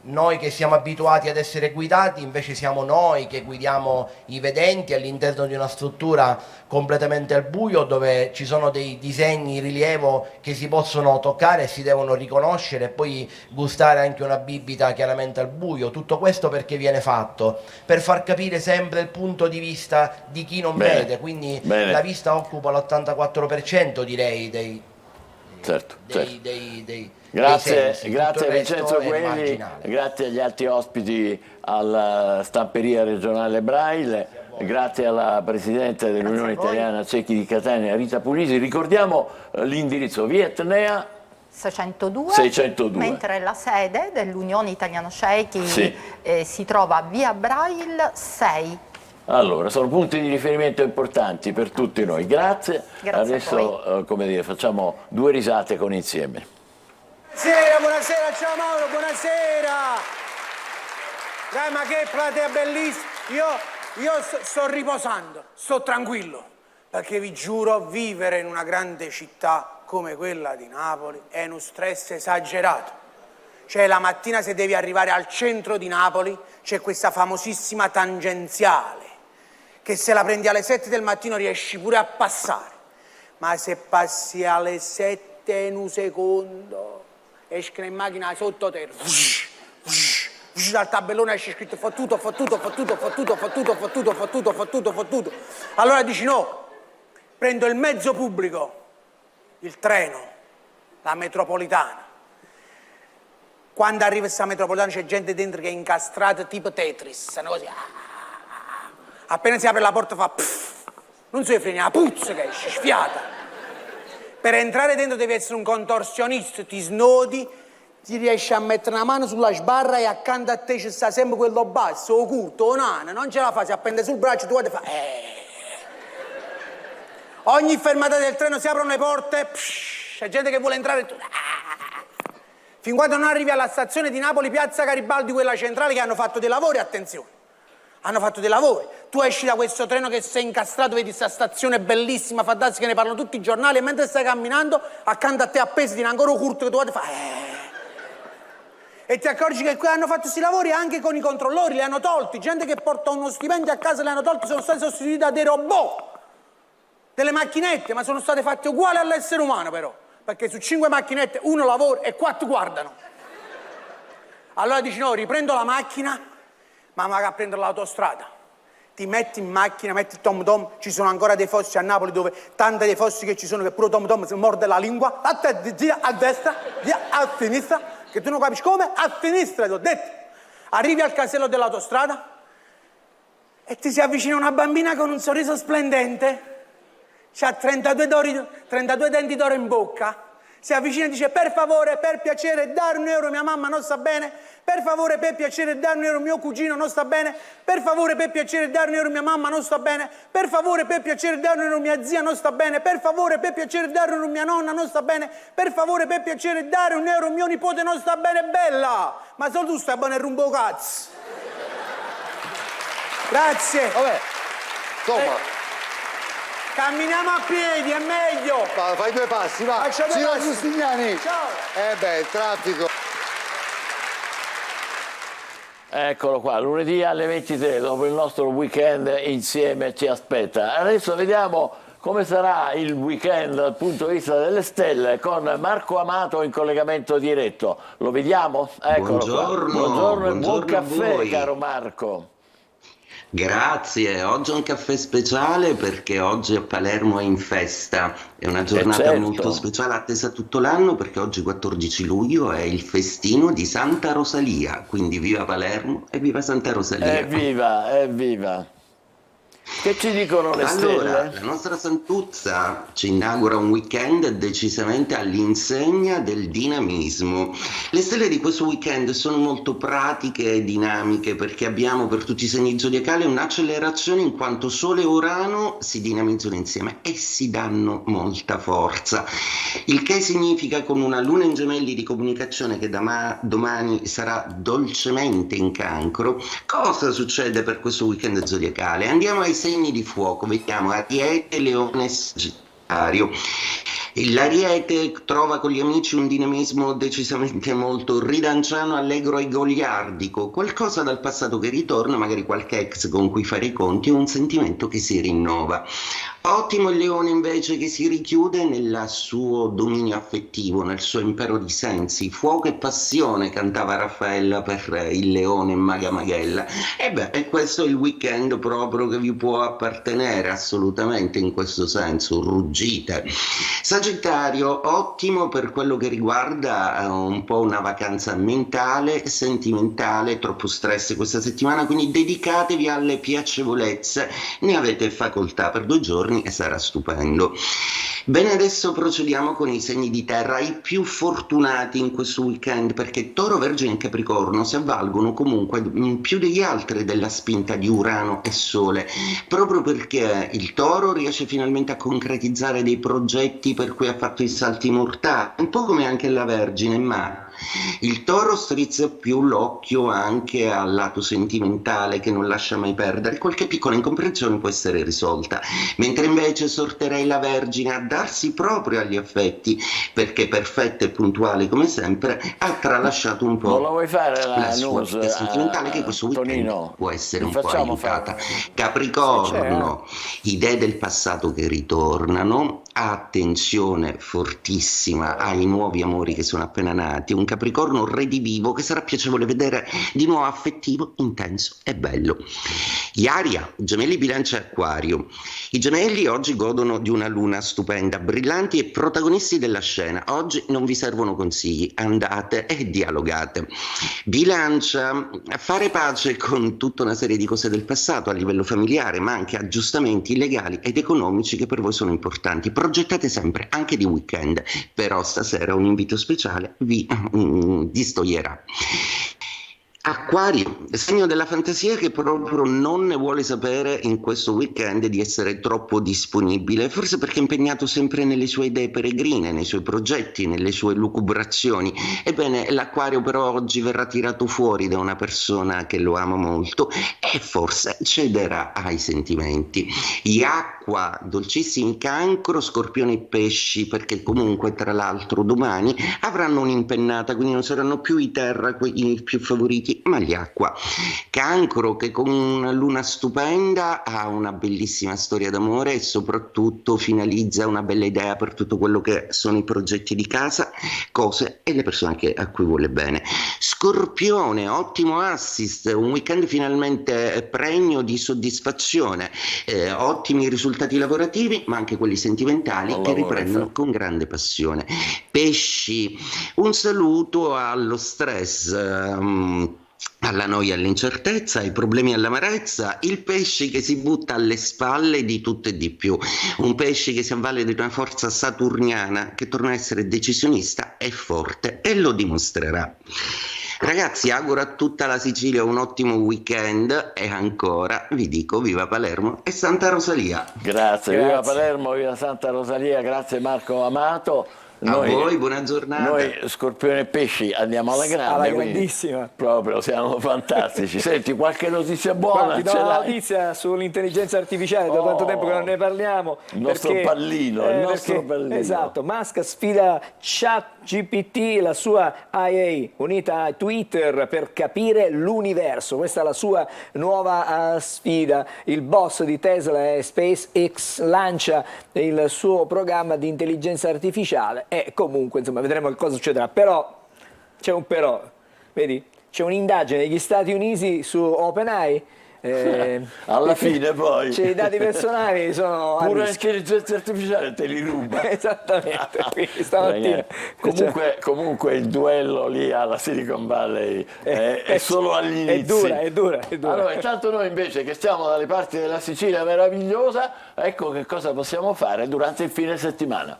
noi che siamo abituati ad essere guidati invece siamo noi che guidiamo i vedenti all'interno di una struttura completamente al buio, dove ci sono dei disegni in rilievo che si possono toccare e si devono riconoscere, e poi gustare anche una bibita chiaramente al buio. Tutto questo perché viene fatto? Per far capire sempre il punto di vista di chi non vede, quindi la vista occupa l'84% direi dei Grazie, sensi. grazie a Tutto il resto Vincenzo è Quelli, marginale. grazie agli altri ospiti alla Stamperia Regionale Braille, grazie alla Presidente dell'Unione Italiana Ciechi di Catania, Rita Punisi. Ricordiamo l'indirizzo: via Etnea 602, mentre la sede dell'Unione Italiana Ciechi si trova a via Braille 6. Allora, sono punti di riferimento importanti per tutti noi. Grazie. Adesso, come dire, facciamo due risate con Insieme. Buonasera, ciao Mauro, buonasera. Dai, ma che platea bellissima. Io sto riposando, sto tranquillo, perché vi giuro, vivere in una grande città come quella di Napoli è uno stress esagerato. Cioè, la mattina, se devi arrivare al centro di Napoli, c'è questa famosissima tangenziale, che se la prendi alle 7 del mattino riesci pure a passare, ma se passi alle 7 in un secondo escono in macchina sottoterra, dal tabellone esce scritto fottuto. Allora dici no, prendo il mezzo pubblico, il treno, la metropolitana. Quando arriva questa metropolitana c'è gente dentro che è incastrata tipo Tetris, così. Appena si apre la porta fa non si freni, la puzza che esce, sfiata. Per entrare dentro devi essere un contorsionista, ti snodi, ti riesci a mettere una mano sulla sbarra e accanto a te ci sta sempre quello basso, occulto, nano, non ce la fa, si appende sul braccio, tu guardi e fa Ogni fermata del treno si aprono le porte, c'è gente che vuole entrare e tu... Fin quando non arrivi alla stazione di Napoli, Piazza Garibaldi, quella centrale, che hanno fatto dei lavori, attenzione. Hanno fatto dei lavori. Tu esci da questo treno che sei incastrato, vedi questa stazione bellissima, fantastica, che ne parlano tutti i giornali, e mentre stai camminando, accanto a te appesi tiene ancora un curto che tu guardi e fai E ti accorgi che qui hanno fatto questi lavori anche con i controllori, li hanno tolti. Gente che porta uno stipendio a casa li hanno tolti, sono stati sostituiti da dei robot, delle macchinette, ma sono state fatte uguali all'essere umano però, perché su 5 macchinette 1 lavora e 4 guardano. Allora dici no, riprendo la macchina, ma magari a prendere l'autostrada. Ti metti in macchina, metti il tom tom, ci sono ancora dei fossi a Napoli dove tanti dei fossi che ci sono che pure tom tom si morde la lingua, a te gira a destra, gira a sinistra, che tu non capisci come, a sinistra ti ho detto. Arrivi al casello dell'autostrada e ti si avvicina una bambina con un sorriso splendente, c'ha 32 denti d'oro in bocca, Si avvicina e dice: per favore, per piacere, dare €1, mia mamma non sta bene. Per favore, per piacere, dare €1, mio cugino non sta bene. Per favore, per piacere, dare €1, mia mamma non sta bene. Per favore, per piacere, dare €1, mia zia non sta bene. Per favore, per piacere, dare €1, mia nonna non sta bene. Per favore, per piacere, dare €1, mio nipote non sta bene. Bella! Ma solo tu stai bene rumbo cazzo. Grazie. Vabbè, insomma. Camminiamo a piedi, è meglio. Fai 2 passi, va. Signor Giustiniani. Ciao. Il traffico. Eccolo qua, lunedì alle 23, dopo il nostro weekend insieme ci aspetta. Adesso vediamo come sarà il weekend dal punto di vista delle stelle con Marco Amato in collegamento diretto. Lo vediamo? Eccolo Buongiorno, qua. Buongiorno e buon buongiorno a caffè, voi. caro Marco. Grazie, oggi è un caffè speciale perché oggi a Palermo è in festa, è una giornata certo. molto speciale, attesa tutto l'anno perché oggi 14 luglio è il festino di Santa Rosalia, quindi viva Palermo e viva Santa Rosalia. Evviva, evviva. Che ci dicono le Allora, stelle? la nostra Santuzza ci inaugura un weekend decisamente all'insegna del dinamismo. Le stelle di questo weekend sono molto pratiche e dinamiche perché abbiamo per tutti i segni zodiacali un'accelerazione in quanto Sole e Urano si dinamizzano insieme e si danno molta forza. Il che significa con una luna in gemelli di comunicazione che domani sarà dolcemente in Cancro. Cosa succede per questo weekend zodiacale? Andiamo ai segni di fuoco, vediamo Ariete, Leone e Sagittario. L'Ariete trova con gli amici un dinamismo decisamente molto ridanciano, allegro e goliardico, qualcosa dal passato che ritorna, magari qualche ex con cui fare i conti o un sentimento che si rinnova. Ottimo il Leone invece che si richiude nel suo dominio affettivo, nel suo impero di sensi, fuoco e passione cantava Raffaella per il Leone Maga Maghella. E questo è il weekend proprio che vi può appartenere assolutamente in questo senso, ruggite. Sagittario, ottimo per quello che riguarda un po' una vacanza mentale, sentimentale, troppo stress questa settimana, quindi dedicatevi alle piacevolezze, ne avete facoltà per 2 giorni e sarà stupendo. Bene, adesso procediamo con i segni di terra, i più fortunati in questo weekend perché Toro, Vergine e Capricorno si avvalgono comunque più degli altri della spinta di Urano e Sole, proprio perché il Toro riesce finalmente a concretizzare dei progetti per cui ha fatto i salti mortali, un po' come anche la Vergine, ma il Toro strizza più l'occhio anche al lato sentimentale che non lascia mai perdere, qualche piccola incomprensione può essere risolta, mentre invece esorterei la Vergine a darsi proprio agli affetti perché perfetta e puntuale come sempre ha tralasciato un po' Non lo vuoi fare la sua news, vita sentimentale che questo weekend Tonino? può essere un Ti po' facciamo aiutata. fare- Capricorno, idee del passato che ritornano, attenzione fortissima ai nuovi amori che sono appena nati, un Capricorno redivivo che sarà piacevole vedere di nuovo, affettivo, intenso e bello. Iaria, Gemelli, Bilancia e Acquario. I Gemelli oggi godono di una luna stupenda, brillanti e protagonisti della scena. Oggi non vi servono consigli, andate e dialogate. Bilancia, fare pace con tutta una serie di cose del passato a livello familiare, ma anche aggiustamenti legali ed economici che per voi sono importanti. Progettate sempre, anche di weekend, però stasera un invito speciale vi distoglierà. Acquario, segno della fantasia che proprio non ne vuole sapere in questo weekend di essere troppo disponibile, forse perché è impegnato sempre nelle sue idee peregrine, nei suoi progetti, nelle sue lucubrazioni. Ebbene, l'Acquario però oggi verrà tirato fuori da una persona che lo ama molto e forse cederà ai sentimenti. Gli Acqua, dolcissimi Cancro, Scorpione e Pesci, perché comunque tra l'altro domani avranno un'impennata, quindi non saranno più i Terra i più favoriti, ma gli Acqua. Cancro che con una luna stupenda ha una bellissima storia d'amore e soprattutto finalizza una bella idea per tutto quello che sono i progetti di casa, cose e le persone a cui vuole bene. Scorpione, ottimo assist, un weekend finalmente pregno di soddisfazione, ottimi risultati lavorativi ma anche quelli sentimentali che riprendono con grande passione. Pesci, un saluto allo stress, alla noia, all'incertezza, ai problemi e all'amarezza, il pesce che si butta alle spalle di tutto e di più, un pesce che si avvale di una forza saturniana che torna a essere decisionista e forte e lo dimostrerà. Ragazzi, auguro a tutta la Sicilia un ottimo weekend e ancora vi dico viva Palermo e Santa Rosalia. Grazie. Viva Palermo, viva Santa Rosalia, grazie Marco Amato. A voi, buona giornata. Noi Scorpione e Pesci andiamo alla grande, Alla quindi grandissima. proprio siamo fantastici. Senti, qualche notizia buona? Guardi, do una notizia sull'intelligenza artificiale, da quanto tempo che non ne parliamo. Il nostro pallino, il nostro pallino. Esatto, Musk sfida ChatGPT, la sua IA, unita a Twitter per capire l'universo. Questa è la sua nuova sfida. Il boss di Tesla e SpaceX lancia il suo programma di intelligenza artificiale e comunque, insomma, vedremo che cosa succederà. Però, c'è un però, vedi? C'è un'indagine negli Stati Uniti su OpenAI. Alla fine poi i dati personali sono pure l'intelligenza artificiale te li ruba. Esattamente. Quindi stamattina comunque il duello lì alla Silicon Valley è solo agli inizi. È dura. Allora, intanto noi invece che stiamo dalle parti della Sicilia meravigliosa, ecco che cosa possiamo fare durante il fine settimana.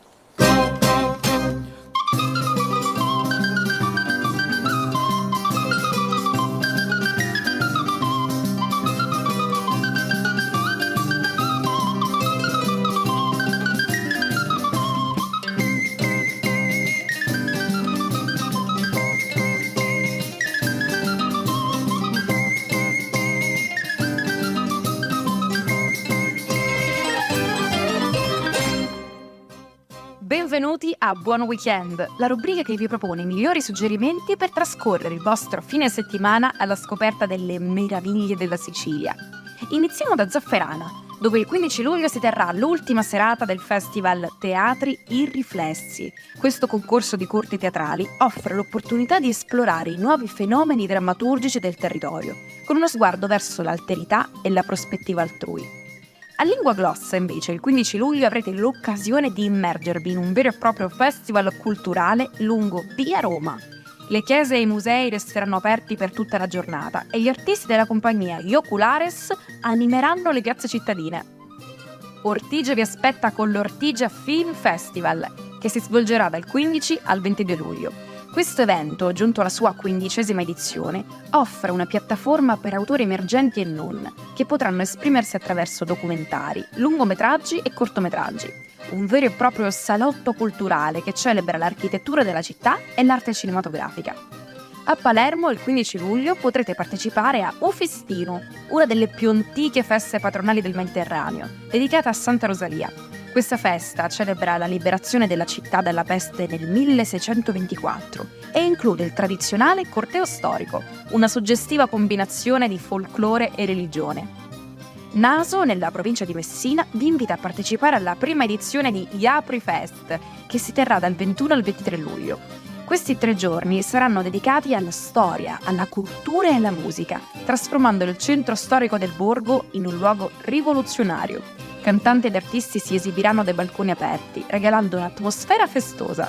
Benvenuti a Buon Weekend, la rubrica che vi propone i migliori suggerimenti per trascorrere il vostro fine settimana alla scoperta delle meraviglie della Sicilia. Iniziamo da Zafferana, dove il 15 luglio si terrà l'ultima serata del festival Teatri Irriflessi. Questo concorso di corti teatrali offre l'opportunità di esplorare i nuovi fenomeni drammaturgici del territorio, con uno sguardo verso l'alterità e la prospettiva altrui. A Lingua Glossa, invece, il 15 luglio avrete l'occasione di immergervi in un vero e proprio festival culturale lungo Via Roma. Le chiese e i musei resteranno aperti per tutta la giornata e gli artisti della compagnia Gli Oculares animeranno le piazze cittadine. Ortigia vi aspetta con l'Ortigia Film Festival, che si svolgerà dal 15 al 22 luglio. Questo evento, giunto alla sua 15ª edizione, offre una piattaforma per autori emergenti e non, che potranno esprimersi attraverso documentari, lungometraggi e cortometraggi. Un vero e proprio salotto culturale che celebra l'architettura della città e l'arte cinematografica. A Palermo, il 15 luglio, potrete partecipare a Ufestino, una delle più antiche feste patronali del Mediterraneo, dedicata a Santa Rosalia. Questa festa celebra la liberazione della città dalla peste nel 1624 e include il tradizionale corteo storico, una suggestiva combinazione di folklore e religione. Naso, nella provincia di Messina, vi invita a partecipare alla prima edizione di Iapri Fest, che si terrà dal 21 al 23 luglio. Questi 3 giorni saranno dedicati alla storia, alla cultura e alla musica, trasformando il centro storico del borgo in un luogo rivoluzionario. Cantanti ed artisti si esibiranno dai balconi aperti, regalando un'atmosfera festosa.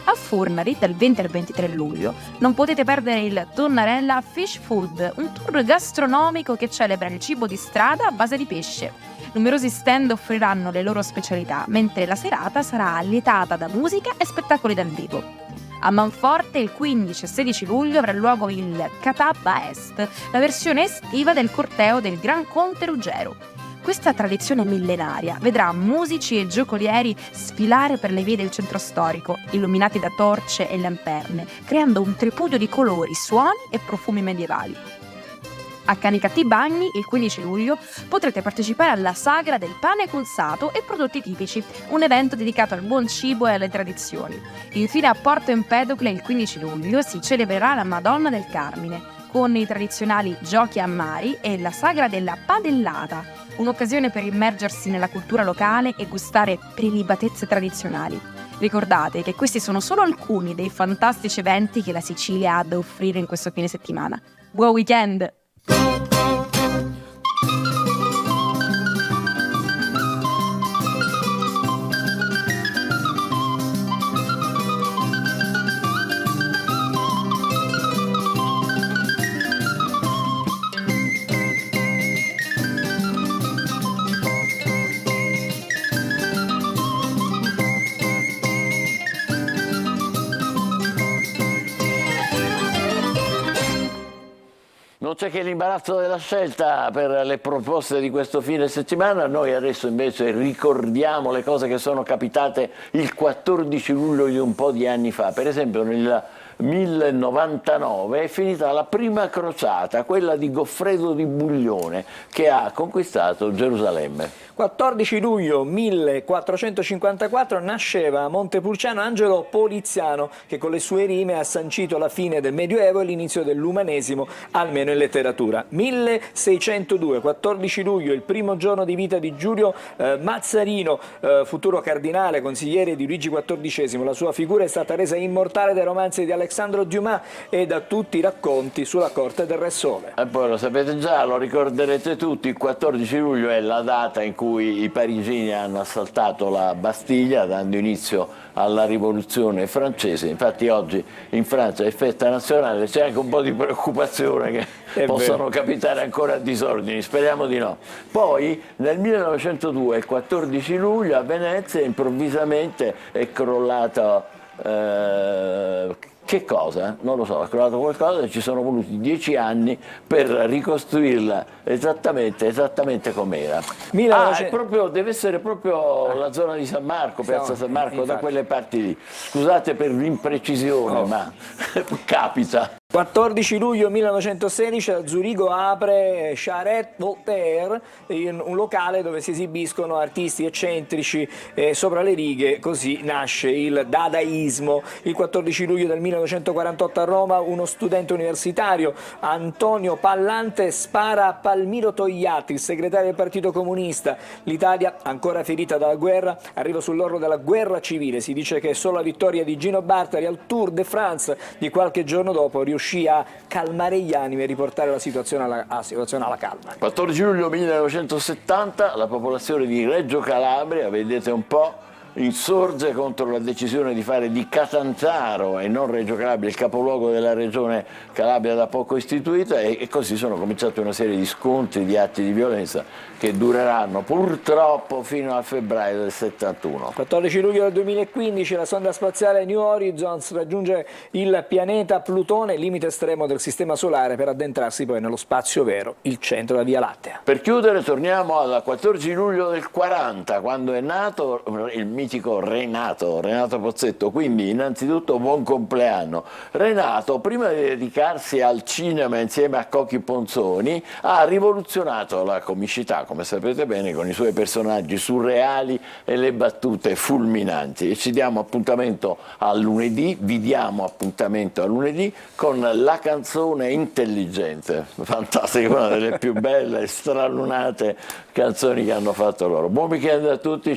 A Furnari, dal 20 al 23 luglio, non potete perdere il Tonnarella Fish Food, un tour gastronomico che celebra il cibo di strada a base di pesce. Numerosi stand offriranno le loro specialità, mentre la serata sarà allietata da musica e spettacoli dal vivo. A Manforte il 15 e 16 luglio avrà luogo il Catappa Est, la versione estiva del corteo del Gran Conte Ruggero. Questa tradizione millenaria vedrà musici e giocolieri sfilare per le vie del centro storico, illuminati da torce e lanterne, creando un tripudio di colori, suoni e profumi medievali. A Canicattì Bagni, il 15 luglio, potrete partecipare alla Sagra del pane cunzato e prodotti tipici, un evento dedicato al buon cibo e alle tradizioni. Infine a Porto Empedocle, il 15 luglio, si celebrerà la Madonna del Carmine, con i tradizionali giochi a mari e la Sagra della Padellata, un'occasione per immergersi nella cultura locale e gustare prelibatezze tradizionali. Ricordate che questi sono solo alcuni dei fantastici eventi che la Sicilia ha da offrire in questo fine settimana. Buon weekend! c'è che l'imbarazzo della scelta per le proposte di questo fine settimana. Noi adesso invece ricordiamo le cose che sono capitate il 14 luglio di un po' di anni fa. Per esempio nel 1099 è finita la prima crociata, quella di Goffredo di Buglione, che ha conquistato Gerusalemme. 14 luglio 1454 nasceva a Montepulciano Angelo Poliziano, che con le sue rime ha sancito la fine del Medioevo e l'inizio dell'umanesimo, almeno in letteratura. 1602, 14 luglio, il primo giorno di vita di Giulio Mazzarino, futuro cardinale, consigliere di Luigi XIV. La sua figura è stata resa immortale dai romanzi di Alexandre Dumas e da tutti i racconti sulla corte del Re Sole. E poi lo sapete già, lo ricorderete tutti, il 14 luglio è la data in cui i parigini hanno assaltato la Bastiglia, dando inizio alla rivoluzione francese. Infatti oggi in Francia è festa nazionale, c'è anche un po' di preoccupazione che possano capitare ancora disordini, speriamo di no. Poi nel 1902, il 14 luglio, a Venezia improvvisamente è crollato che cosa? Non lo so, è crollato qualcosa e ci sono voluti 10 anni per ricostruirla esattamente com'era. Deve essere proprio la zona di San Marco, piazza San Marco, da quelle parti lì. Scusate per l'imprecisione, ma capita. 14 luglio 1916 a Zurigo apre Charette Voltaire, un locale dove si esibiscono artisti eccentrici sopra le righe, così nasce il dadaismo. Il 14 luglio del 1948 a Roma uno studente universitario, Antonio Pallante, spara a Palmiro Togliatti, il segretario del Partito Comunista. L'Italia, ancora ferita dalla guerra, arriva sull'orlo della guerra civile. Si dice che solo la vittoria di Gino Bartali al Tour de France di qualche giorno dopo riuscì a calmare gli animi e riportare la situazione alla calma. 14 luglio 1970 la popolazione di Reggio Calabria, vedete un po', insorge contro la decisione di fare di Catanzaro e non Reggio Calabria il capoluogo della regione Calabria da poco istituita, e così sono cominciate una serie di scontri, di atti di violenza che dureranno purtroppo fino a febbraio del 71. 14 luglio del 2015 la sonda spaziale New Horizons raggiunge il pianeta Plutone, limite estremo del sistema solare, per addentrarsi poi nello spazio vero, il centro della Via Lattea. Per chiudere torniamo al 14 luglio del 40, quando è nato il mitico Renato Pozzetto, quindi innanzitutto buon compleanno. Renato, prima di dedicarsi al cinema insieme a Cochi Ponzoni, ha rivoluzionato la comicità, come sapete bene, con i suoi personaggi surreali e le battute fulminanti. E ci diamo appuntamento a lunedì, vi diamo appuntamento a lunedì con La canzone intelligente, fantastica, una delle più belle e stralunate canzoni che hanno fatto loro. Buon weekend a tutti.